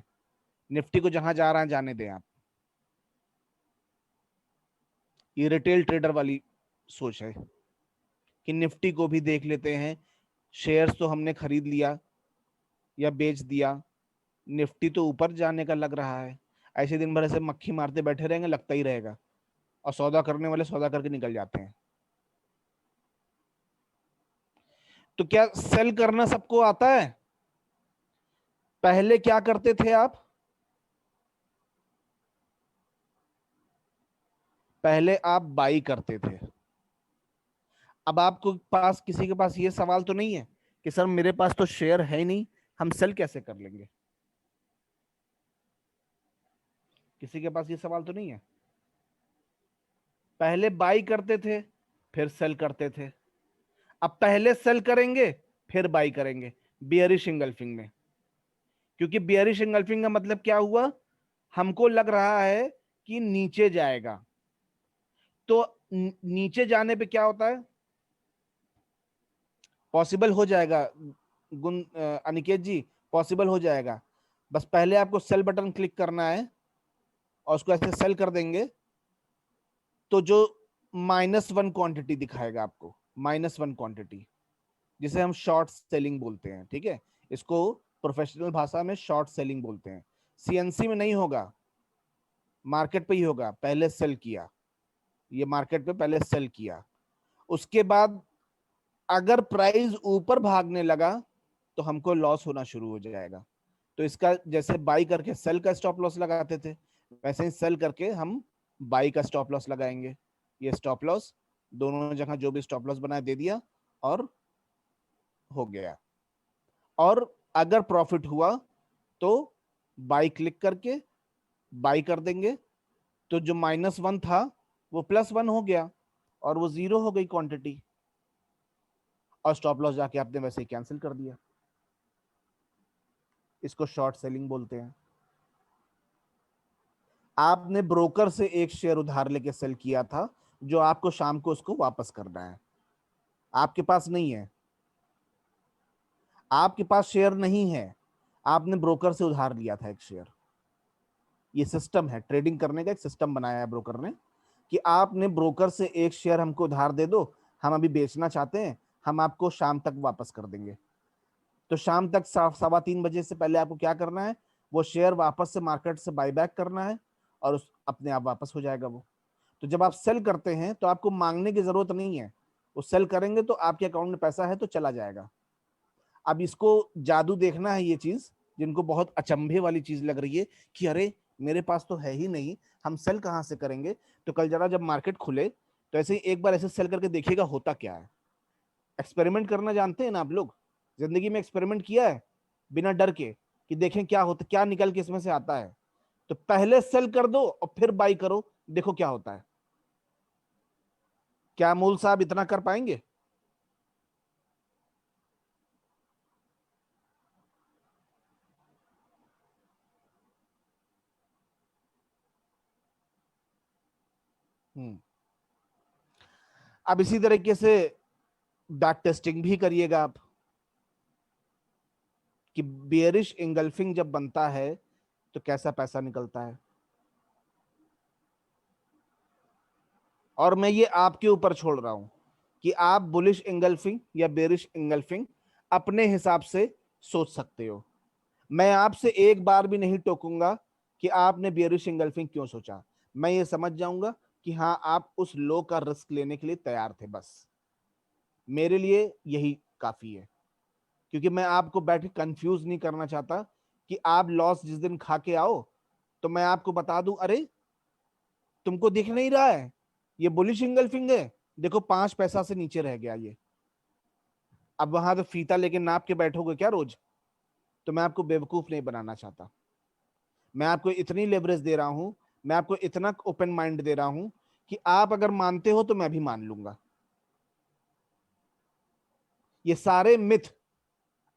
निफ्टी को जहां जा रहा है जाने दें आप। ये रिटेल ट्रेडर वाली सोच है कि निफ्टी को भी देख लेते हैं, शेयर्स तो हमने खरीद लिया या बेच दिया, निफ्टी तो ऊपर जाने का लग रहा है, ऐसे दिन भर ऐसे मक्खी मारते बैठे रहेंगे, लगता ही रहेगा, और सौदा करने वाले सौदा करके निकल जाते हैं। तो क्या सेल करना सबको आता है? पहले क्या करते थे आप? पहले आप बाई करते थे। अब आपको पास, किसी के पास ये सवाल तो नहीं है कि सर मेरे पास तो शेयर है ही नहीं, हम सेल कैसे कर लेंगे? किसी के पास ये सवाल तो नहीं है। पहले बाई करते थे, फिर सेल करते थे। अब पहले सेल करेंगे, फिर बाई करेंगे बियरिश इंगल्फिंग में। क्योंकि बियरिश इंगल्फिंग का मतलब क्या हुआ? हमको लग रहा है कि नीचे जाएगा, तो नीचे जाने पे क्या होता है? पॉसिबल हो जाएगा अनिकेत जी, पॉसिबल हो जाएगा। बस पहले आपको सेल बटन क्लिक करना है और उसको ऐसे सेल कर देंगे, तो जो -1 क्वांटिटी दिखाएगा आपको, -1 क्वांटिटी, जिसे हम शॉर्ट सेलिंग बोलते हैं। ठीक है, इसको प्रोफेशनल भाषा में शॉर्ट सेलिंग बोलते हैं। सीएनसी में नहीं होगा, मार्केट पे ही होगा। पहले सेल किया, ये मार्केट पे पहले सेल किया, उसके बाद अगर प्राइस ऊपर भागने लगा तो हमको लॉस होना शुरू हो जाएगा। तो इसका जैसे बाई करके सेल का स्टॉप लॉस लगाते थे, वैसे ही सेल करके हम बाई का स्टॉप लॉस लगाएंगे। ये स्टॉप लॉस दोनों जगह जो भी स्टॉप लॉस बनाया दे दिया और हो गया। और अगर प्रॉफिट हुआ तो बाई क्लिक करके बाई कर देंगे, तो जो -1 था वो +1 हो गया और वो 0 हो गई क्वांटिटी, और स्टॉप लॉस जाके आपने वैसे ही कैंसिल कर दिया। इसको शॉर्ट सेलिंग बोलते हैं। आपने ब्रोकर से एक शेयर उधार लेके सेल किया था, जो आपको शाम को उसको वापस करना है, आपके पास नहीं है, आपके पास शेयर नहीं है, आपने ब्रोकर से उधार लिया था एक शेयर। ये सिस्टम है, ट्रेडिंग करने का एक सिस्टम बनाया है ब्रोकर ने, कि आपने ब्रोकर से एक शेयर हमको उधार दे दो, हम अभी बेचना चाहते हैं, हम आपको शाम तक वापस कर देंगे। तो शाम तक 3:15 बजे से पहले आपको क्या करना है? वो शेयर वापस से मार्केट से बाई बैक करना है, और उस अपने आप वापस हो जाएगा वो। तो जब आप सेल करते हैं तो आपको मांगने की जरूरत नहीं है, वो सेल करेंगे तो आपके अकाउंट में पैसा है तो चला जाएगा। अब इसको जादू देखना है, ये चीज जिनको बहुत अचंभे वाली चीज लग रही है कि अरे मेरे पास तो है ही नहीं, हम सेल कहां से करेंगे, तो कल जरा जब मार्केट खुले तो ऐसे ही एक बार ऐसे सेल करके देखिएगा होता क्या है। एक्सपेरिमेंट करना जानते हैं ना आप लोग? जिंदगी में एक्सपेरिमेंट किया है बिना डर के कि देखें क्या होता, क्या निकल के इसमें से आता है? तो पहले सेल कर दो और फिर बाई करो, देखो क्या होता है। क्या मूल साहब इतना कर पाएंगे? हम्म। अब इसी तरीके से बैक टेस्टिंग भी करिएगा आप, कि बियरिश इंगल्फिंग जब बनता है तो कैसा पैसा निकलता है। और मैं ये आपके ऊपर छोड़ रहा हूं कि आप बुलिश इंगल्फिंग या बेरिश इंगल्फिंग अपने हिसाब से सोच सकते हो। मैं आपसे एक बार भी नहीं टोकूंगा कि आपने बेरिश इंगल्फिंग क्यों सोचा। मैं ये समझ जाऊंगा कि हाँ, आप उस लो का रिस्क लेने के लिए तैयार थे, बस मेरे लिए यही काफी है। क्योंकि मैं आपको बैठ के कंफ्यूज नहीं करना चाहता कि आप लॉस जिस दिन खा के आओ तो मैं आपको बता दूं अरे तुमको दिख नहीं रहा है, ये बुलिश इंगल्फिंग है, देखो 5 पैसा से नीचे रह गया ये। अब वहां तो फीता लेके नाप के बैठोगे क्या रोज? तो मैं आपको बेवकूफ नहीं बनाना चाहता। मैं आपको इतनी लेवरेज दे रहा हूं, मैं आपको इतना ओपन माइंड दे रहा हूं कि आप अगर मानते हो तो मैं भी मान लूंगा। ये सारे मिथ,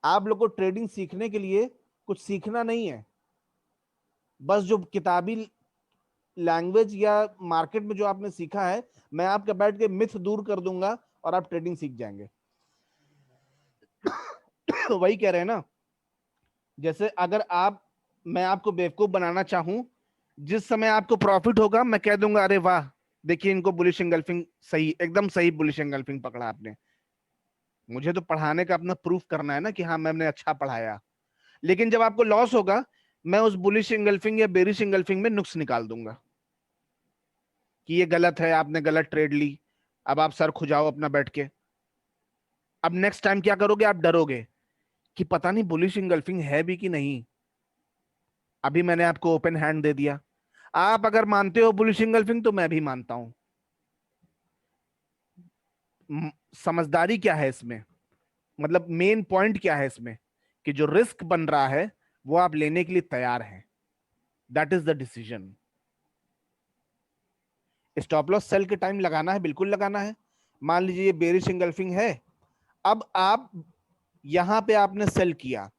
आप लोग को ट्रेडिंग सीखने के लिए कुछ सीखना नहीं है, बस जो किताबी लैंग्वेज या मार्केट में जो आपने सीखा है, मैं आपका बैठ के मिथ दूर कर दूंगा और आप ट्रेडिंग सीख जाएंगे। वही कह रहे हैं ना, जैसे अगर आप, मैं आपको बेवकूफ बनाना चाहूं, जिस समय आपको प्रॉफिट होगा मैं कह दूंगा अरे वाह देखिए इनको बुलिश एंगल्फिंग सही, एकदम सही बुलिश एंगल्फिंग पकड़ा आपने। मुझे तो पढ़ाने का अपना प्रूफ करना है ना कि हाँ मैंने अच्छा पढ़ाया, लेकिन जब आपको लॉस होगा मैं उस बुलिश एंगल्फिंग या बेरिश एंगल्फिंग में नुक्स निकाल दूंगा कि ये गलत है, आपने गलत ट्रेड ली, अब आप सर खुजाओ अपना बैठ के। अब नेक्स्ट टाइम क्या करोगे, आप डरोगे कि पता नहीं बुलिश एंगल्फिंग है भी कि नहीं। अभी मैंने आपको ओपन हैंड दे दिया, आप अगर मानते हो बुलिश एंगल्फिंग तो मैं भी मानता हूं। समझदारी क्या है इसमें, मतलब मेन पॉइंट क्या है इसमें, कि जो रिस्क बन रहा है वो आप लेने के लिए तैयार हैं। That is the decision. Stop loss sell के टाइम लगाना है, बिल्कुल लगाना है। मान लीजिए ये बेरिश एंगल्फिंग है, अब आप यहां पे आपने सेल किया,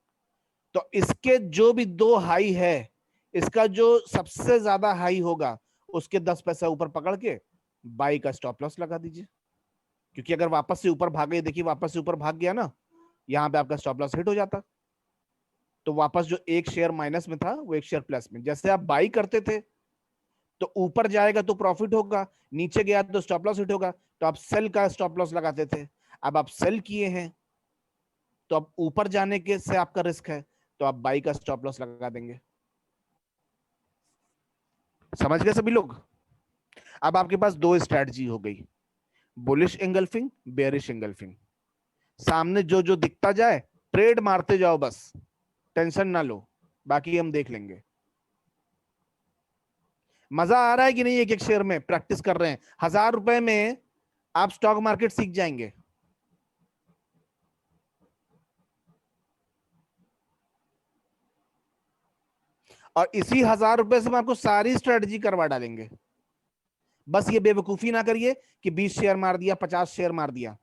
तो इसके जो भी दो हाई है, इसका जो सबसे ज्यादा हाई होगा उसके 10 पैसा ऊपर पकड़ के बाई का स्टॉप लॉस लगा दीजिए। क्योंकि अगर वापस से ऊपर भागे, देखिए वापस से ऊपर भाग गया ना, यहां पे आपका स्टॉप लॉस हिट हो जाता। तो वापस जो एक शेयर माइनस में था वो एक शेयर प्लस में। जैसे आप बाई करते थे तो ऊपर जाएगा तो प्रॉफिट होगा, नीचे गया तो स्टॉप लॉस हिट होगा, तो आप सेल का स्टॉप लॉस लगाते थे। अब आप सेल किए हैं तो अब ऊपर जाने के से आपका रिस्क है, तो आप बाई का स्टॉप लॉस लगा देंगे। समझ गए सभी लोग? अब आपके पास दो स्ट्रैटेजी हो गई, बुलिश एंगल्फिंग, बेयरिश एंगल्फिंग। सामने जो जो दिखता जाए ट्रेड मारते जाओ, बस टेंशन ना लो, बाकी हम देख लेंगे। मजा आ रहा है कि नहीं? एक एक शेयर में प्रैक्टिस कर रहे हैं, 1000 रुपए में आप स्टॉक मार्केट सीख जाएंगे। और इसी 1000 रुपए से हम आपको सारी स्ट्रेटजी करवा डालेंगे। बस ये बेवकूफी ना करिए कि 20 शेयर मार दिया, 50 शेयर मार दिया।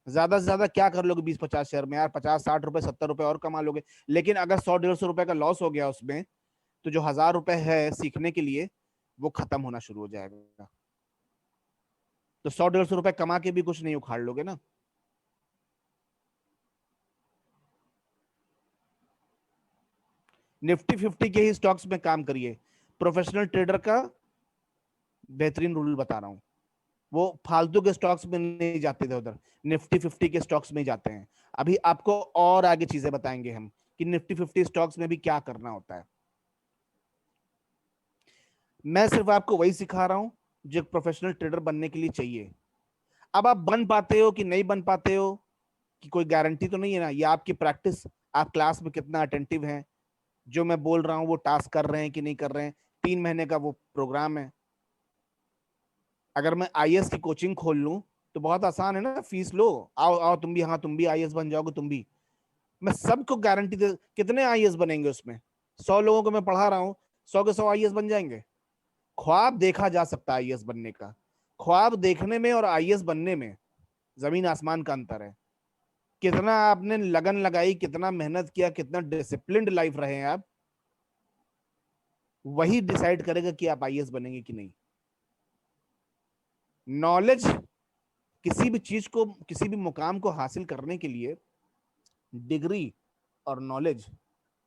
ज्यादा से ज्यादा क्या कर लोगे 20-50 शेयर में यार? 50-60 रुपए, 70 रुपए और कमा लोगे। लेकिन अगर 100-150 रुपए का लॉस हो गया उसमें, तो जो 1000 रुपए है सीखने के लिए वो खत्म होना शुरू हो जाएगा। तो 100-150 रुपए कमा के भी कुछ नहीं उखाड़ लोगे ना। निफ्टी 50 के ही स्टॉक्स में काम करिए। प्रोफेशनल ट्रेडर का बेहतरीन रूल बता रहा हूं, वो फालतू के स्टॉक्स में नहीं जाते थे उधर, निफ्टी 50 के स्टॉक्स में ही जाते हैं। अभी आपको और आगे चीजें बताएंगे हम कि निफ्टी 50 स्टॉक्स में भी क्या करना होता है। मैं सिर्फ आपको वही सिखा रहा हूं जो एक प्रोफेशनल ट्रेडर बनने के लिए चाहिए। अब आप बन पाते हो कि नहीं बन पाते हो कि कोई गारंटी तो नहीं है ना, ये आपकी प्रैक्टिस, आप क्लास में कितना अटेंटिव हैं, जो मैं बोल रहा हूं वो टास्क कर रहे हैं कि नहीं कर रहे हैं। 3 महीने का वो प्रोग्राम है। अगर मैं आईएएस की कोचिंग खोल लूं तो बहुत आसान है ना, फीस लो, आओ आओ तुम भी, हाँ तुम भी आईएएस बन जाओगे तुम भी। मैं सबको गारंटी दे, कितने आईएएस बनेंगे उसमें? 100 लोगों को मैं पढ़ा रहा हूं, 100 के 100 आईएएस बन जाएंगे। ख्वाब देखा जा सकता है आईएएस बनने का। ख्वाब देखने में और आईएएस बनने में जमीन आसमान का अंतर है। कितना आपने लगन लगाई, कितना मेहनत किया, कितना डिसिप्लिन्ड लाइफ रहे हैं आप, वही डिसाइड करेगा कि आप आईएएस बनेंगे कि नहीं। नॉलेज, किसी भी चीज को, किसी भी मुकाम को हासिल करने के लिए डिग्री और नॉलेज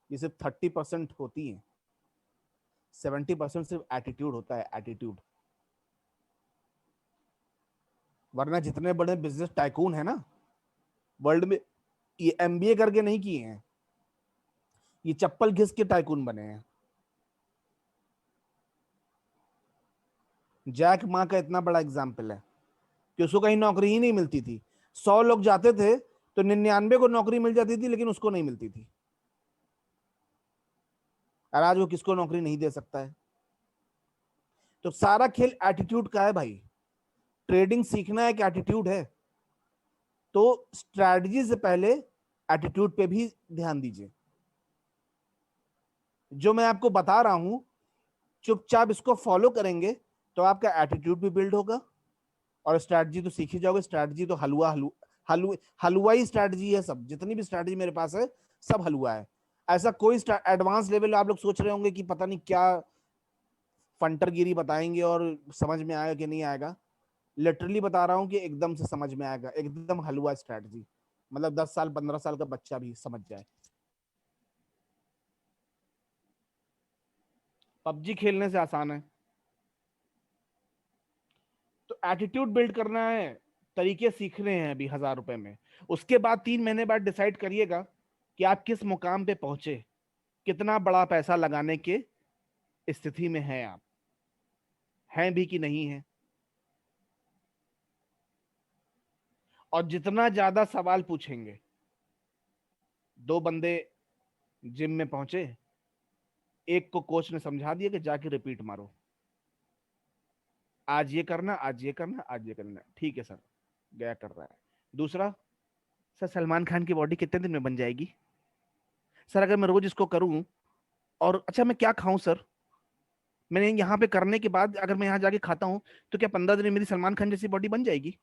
ये सिर्फ 30% होती है। 70% सिर्फ एटीट्यूड होता है, एटीट्यूड। वरना जितने बड़े बिजनेस टाइकून है ना वर्ल्ड में, ये एमबीए करके नहीं किए हैं, ये चप्पल घिस के टाइकून बने हैं। जैक मा का इतना बड़ा एग्जाम्पल है कि उसको कहीं नौकरी ही नहीं मिलती थी। 100 लोग जाते थे तो 99 को नौकरी मिल जाती थी, लेकिन उसको नहीं मिलती थी। और आज वो किसको नौकरी नहीं दे सकता है? तो सारा खेल एटीट्यूड का है भाई। ट्रेडिंग सीखना एक एटीट्यूड है। तो स्ट्रैटेजी से पहले एटीट्यूड पे भी ध्यान दीजिए। जो मैं आपको बता रहा हूं, चुपचाप इसको फॉलो करेंगे तो आपका एटीट्यूड भी बिल्ड होगा और स्ट्रैटेजी तो सीख ही जाओगे। स्ट्रैटेजी तो हलवाई स्ट्रैटेजी है सब। जितनी भी स्ट्रैटेजी मेरे पास है सब हलवा है। ऐसा कोई एडवांस लेवल आप लोग सोच रहे होंगे कि पता नहीं क्या फंटरगिरी बताएंगे और समझ में आएगा कि नहीं आएगा, लिटरली बता रहा हूं कि एकदम से समझ में आएगा, एकदम हलवा स्ट्रैटेजी। मतलब 10 साल 15 साल का बच्चा भी समझ जाए। पबजी खेलने से आसान है। तो एटीट्यूड बिल्ड करना है, तरीके सीखने हैं अभी 1000 रुपए में। उसके बाद 3 महीने बाद डिसाइड करिएगा कि आप किस मुकाम पे पहुंचे, कितना बड़ा पैसा लगाने के स्थिति में हैं आप, हैं भी कि नहीं है। और जितना ज्यादा सवाल पूछेंगे, 2 बंदे जिम में पहुंचे, एक को कोच ने समझा दिया कि जाके रिपीट मारो, आज ये करना, आज ये करना, आज ये करना, ठीक है सर, गया कर रहा है। दूसरा, सर सलमान खान की बॉडी कितने दिन में बन जाएगी सर, अगर मैं रोज इसको करूं, और अच्छा मैं क्या खाऊं सर, मैंने यहाँ पे करने के बाद अगर मैं यहाँ जाके खाता हूँ तो क्या 15 दिन में मेरी सलमान खान जैसी बॉडी बन जाएगी?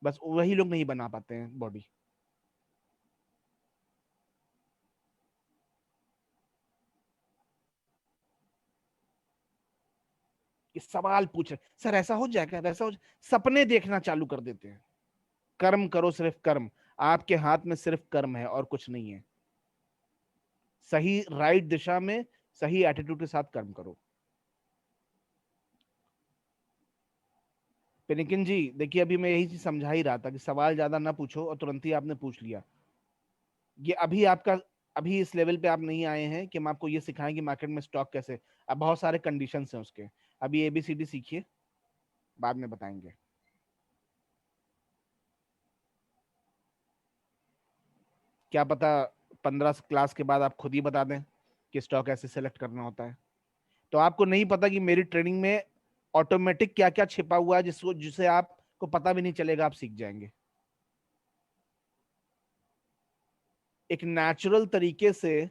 बस वही लोग नहीं बना पाते हैं बॉडी। कि सवाल पूछ रहे सर ऐसा हो जाएगा, वैसा हो सपने देखना चालू कर देते हैं। कर्म करो, सिर्फ कर्म, आपके हाथ में सिर्फ कर्म है और कुछ नहीं है। सही राइट दिशा में सही एटीट्यूड के साथ कर्म करो। पिनिकिन जी देखिए, अभी मैं यही चीज समझा ही रहा था कि सवाल ज्यादा ना पूछो, और तुरंत ही आपने पूछ लिया। ये अभी आपका, अभी इस लेवल पे आप नहीं आए हैं कि हम आपको ये सिखाएं कि मार्केट में स्टॉक कैसे। अब बहुत सारे कंडीशंस हैं उसके, अभी एबीसीडी सीखिए, बाद में बताएंगे। क्या पता 15 क्लास के बाद आप खुद ही बता दें कि स्टॉक ऐसे सेलेक्ट करना होता है। तो आपको नहीं पता कि मेरी ट्रेनिंग में ऑटोमेटिक क्या क्या छिपा हुआ है, जिसको जिसे आपको पता भी नहीं चलेगा, आप सीख जाएंगे। एक नेचुरल तरीके से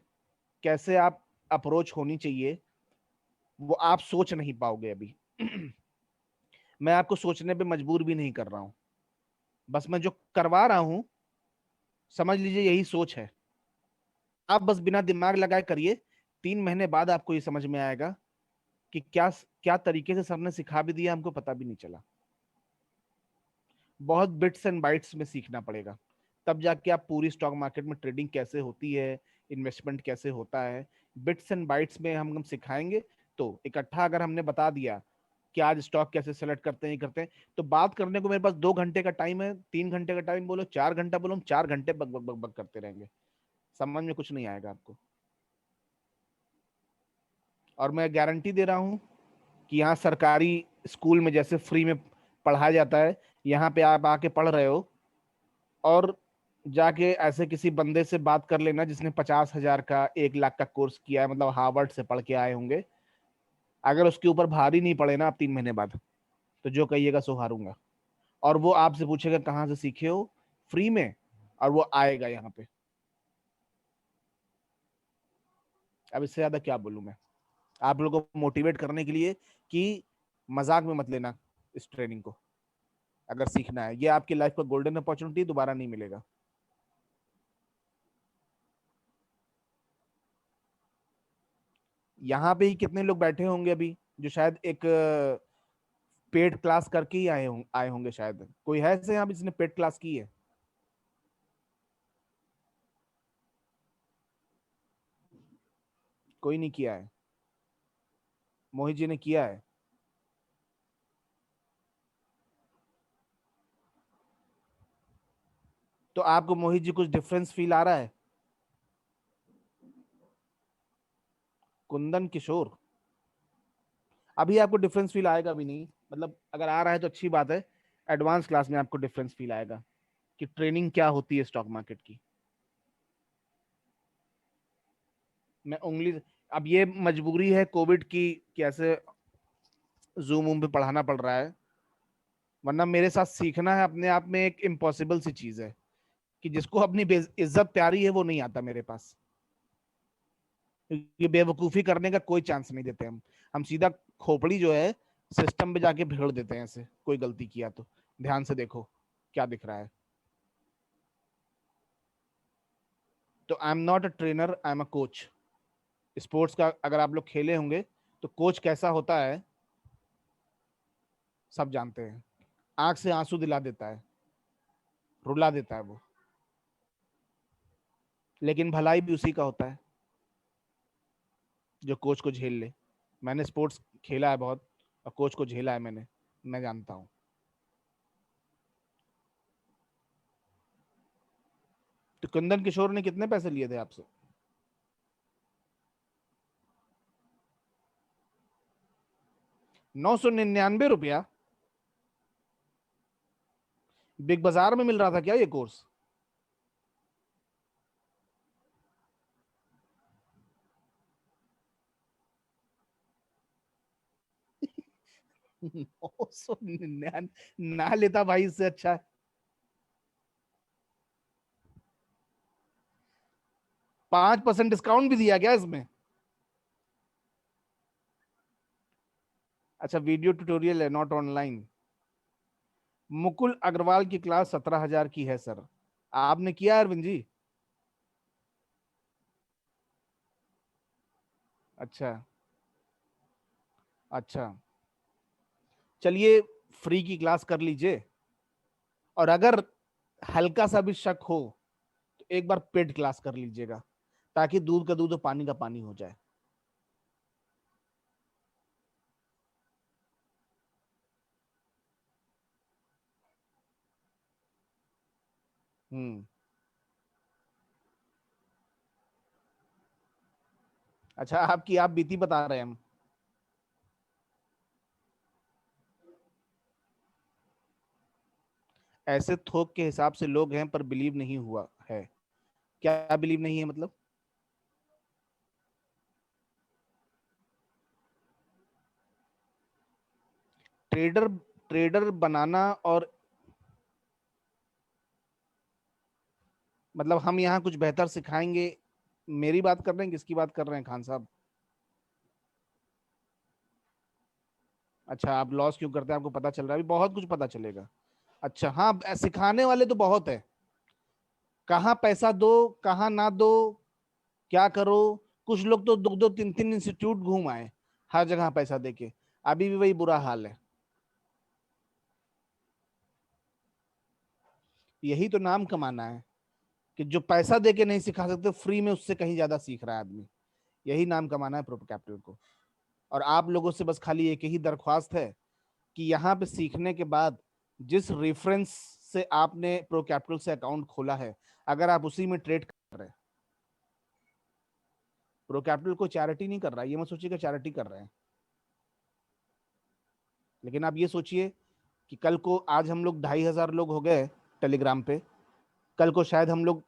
कैसे आप अप्रोच होनी चाहिए, वो आप सोच नहीं पाओगे अभी। मैं आपको सोचने पे मजबूर भी नहीं कर रहा हूं, बस मैं जो करवा रहा हूं, समझ लीजिए यही सोच है। आप बस बिना दिमाग लगाए करिए, 3 महीने बाद आपको ये समझ में आएगा कि क्या क्या तरीके से सबने सिखा भी दिया, हमको पता भी नहीं चला। बहुत बिट्स एंड बाइट्स में सीखना पड़ेगा, तब जाके आप पूरी स्टॉक मार्केट में ट्रेडिंग कैसे होती है, इन्वेस्टमेंट कैसे होता है, बिट्स एंड बाइट्स में हम सिखाएंगे। तो इकट्ठा अगर हमने बता दिया कि आज स्टॉक कैसे सेलेक्ट करते हैं करते हैं, तो बात करने को मेरे पास 2 घंटे का टाइम है, 3 घंटे का टाइम बोलो, 4 घंटा बोलो, हम 4 घंटे बक बक बक बक करते रहेंगे, समझ में कुछ नहीं आएगा आपको। और मैं गारंटी दे रहा हूँ कि यहाँ सरकारी स्कूल में जैसे फ्री में पढ़ाया जाता है, यहाँ पे आप आके पढ़ रहे हो, और जाके ऐसे किसी बंदे से बात कर लेना जिसने 50,000 का 1 लाख का कोर्स किया है, मतलब हार्वर्ड से पढ़ के आए होंगे, अगर उसके ऊपर भारी नहीं पड़े ना आप 3 महीने बाद, तो जो कहिएगा सो हारूंगा। और वो आपसे पूछेगा कहाँ से सीखे हो, फ्री में, और वो आएगा यहाँ पे। अब इससे ज्यादा क्या बोलूं मैं आप लोगों को मोटिवेट करने के लिए, कि मजाक में मत लेना इस ट्रेनिंग को। अगर सीखना है, ये आपकी लाइफ का गोल्डन अपॉर्चुनिटी, दोबारा नहीं मिलेगा। यहाँ पे ही कितने लोग बैठे होंगे अभी जो शायद एक पेड क्लास करके ही आए होंगे, शायद कोई है ऐसे यहाँ पे जिसने पेड क्लास की है? कोई नहीं किया है। मोहित जी ने किया है। तो आपको मोहित जी कुछ डिफरेंस फील आ रहा है? कुंदन किशोर, अभी आपको डिफरेंस फील आएगा भी नहीं, मतलब अगर आ रहा है तो अच्छी बात है। एडवांस क्लास में आपको डिफरेंस फील आएगा कि ट्रेनिंग क्या होती है स्टॉक मार्केट की। मैं उंगली, अब ये मजबूरी है कोविड की, कैसे जूम पे पढ़ाना पड़ रहा है, वरना मेरे साथ सीखना है अपने आप में एक इम्पॉसिबल सी चीज है, कि जिसको अपनी इज्जत प्यारी है वो नहीं आता मेरे पास। ये बेवकूफी करने का कोई चांस नहीं देते हम सीधा खोपड़ी जो है सिस्टम पे जाके भिड़ देते हैं ऐसे, कोई गलती किया तो। ध्यान से देखो क्या दिख रहा है। तो I am not a trainer, I am a coach. Sports का अगर आप लोग खेले होंगे तो कोच कैसा होता है सब जानते हैं। आंख से आंसू दिला देता है, रुला देता है वो, लेकिन भलाई भी उसी का होता है जो कोच को झेल ले। मैंने स्पोर्ट्स खेला है बहुत, और कोच को झेला है मैंने, मैं जानता हूं। तो कुंदन किशोर ने कितने पैसे लिए थे आपसे? 999 रुपया? बिग बाजार में मिल रहा था क्या ये कोर्स? नौ सौ निन्यानवे ना लेता भाई, इससे अच्छा है। 5% डिस्काउंट भी दिया गया इसमें? अच्छा, वीडियो ट्यूटोरियल है, नॉट ऑनलाइन। मुकुल अग्रवाल की क्लास 17,000 की है सर। आपने किया अरविंद जी? अच्छा। अच्छा, चलिए, फ्री की क्लास कर लीजिए। और अगर हल्का सा भी शक हो तो एक बार पेड क्लास कर लीजिएगा, ताकि दूध का दूध और पानी का पानी हो जाए। हम्म। अच्छा, आपकी आप बीती बता रहे हैं हम। ऐसे थोक के हिसाब से लोग हैं पर बिलीव नहीं हुआ है। क्या बिलीव नहीं है मतलब? ट्रेडर ट्रेडर बनाना और मतलब हम यहाँ कुछ बेहतर सिखाएंगे? मेरी बात कर रहे हैं, किसकी बात कर रहे हैं खान साहब? अच्छा, आप लॉस क्यों करते हैं आपको पता चल रहा है? अभी बहुत कुछ पता चलेगा। अच्छा, हाँ, सिखाने वाले तो बहुत है। कहाँ पैसा दो, कहाँ ना दो, क्या करो। कुछ लोग तो दो दो तीन तीन इंस्टीट्यूट घूम आए, हर जगह पैसा देके। अभी भी वही बुरा हाल है। यही तो नाम कमाना है, कि जो पैसा देके नहीं सिखा सकते, फ्री में उससे कहीं ज्यादा सीख रहा है आदमी। यही नाम कमाना है प्रो कैपिटल को। और आप लोगों से बस खाली एक ही दरख्वास्त है कि यहाँ पे सीखने के बाद जिस रेफरेंस से आपने प्रो कैपिटल से अकाउंट खोला है, अगर आप उसी में ट्रेड कर रहे हैं, प्रो कैपिटल को चैरिटी नहीं कर रहा है, ये मत सोचिएगा चैरिटी कर रहे हैं। लेकिन आप ये सोचिए कि कल को, आज हम लोग 2,500 लोग हो गए टेलीग्राम पे, कल को शायद हम लोग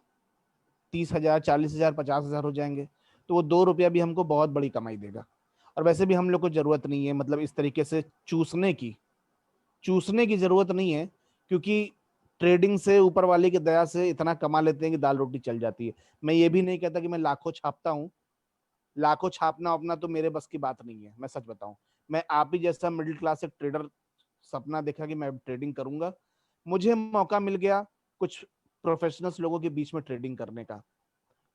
30,000, 40,000, 50,000 हो जाएंगे। तो वो 2 रुपया भी हमको बहुत बड़ी कमाई देगा। और वैसे भी हम लोग को जरूरत नहीं है, मतलब इस तरीके से चूसने की जरूरत नहीं है, क्योंकि ट्रेडिंग से ऊपर वाले की दया से इतना कमा लेते हैं कि दाल रोटी चल जाती है। मैं ये भी नहीं कहता कि मैं लाखों छापता हूँ। लाखों छापना अपना तो मेरे बस की बात नहीं है, मैं सच बताऊं। मैं आप ही जैसा मिडिल क्लास एक ट्रेडर सपना देखा कि मैं ट्रेडिंग करूंगा। मुझे मौका मिल गया कुछ प्रोफेशनल्स लोगों के बीच में ट्रेडिंग करने का,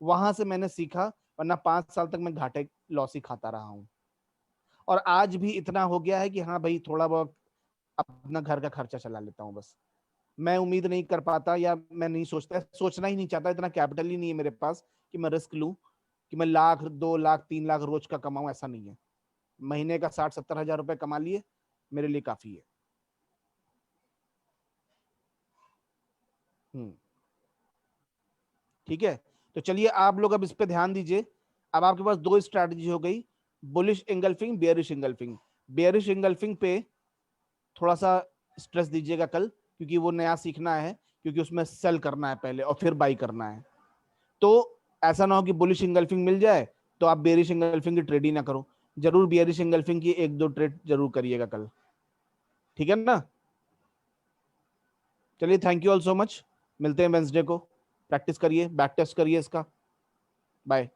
वहां से मैंने सीखा। वरना 5 साल तक मैं घाटे लॉस ही खाता रहा हूँ। और आज भी इतना हो गया है कि हाँ भाई, थोड़ा बहुत अपना घर का खर्चा चला लेता हूँ बस। मैं उम्मीद नहीं कर पाता, या मैं नहीं सोचता, सोचना ही नहीं चाहता, इतना कैपिटल ही नहीं है मेरे पास कि मैं रिस्क लूं, कि मैं लाख, 2 लाख, 3 लाख रोज का कमाऊं, ऐसा नहीं है। महीने का 60-70 हजार रुपए कमा लिए, मेरे लिए काफी है। हम्म। ठीक है। तो चलिए, आप लोग अब इस पे ध्यान दीजिए। अब आपके पास दो स्ट्रैटेजी हो गई, bullish engulfing, bearish engulfing. Bearish engulfing पे थोड़ा सा स्ट्रेस दीजिएगा कल, क्योंकि वो नया सीखना है, क्योंकि उसमें सेल करना है पहले और फिर बाई करना है। तो ऐसा ना हो कि बुलिश इंगल्फिंग मिल जाए तो आप बेरिश इंगल्फिंग की ट्रेड ही ना करो। जरूर बेरिश इंगल्फिंग की एक दो ट्रेड जरूर करिएगा कल। ठीक है ना? चलिए, thank you all so much. मिलते हैं वेंसडे को। प्रैक्टिस करिए, बैक टेस्ट करिए इसका। बाय।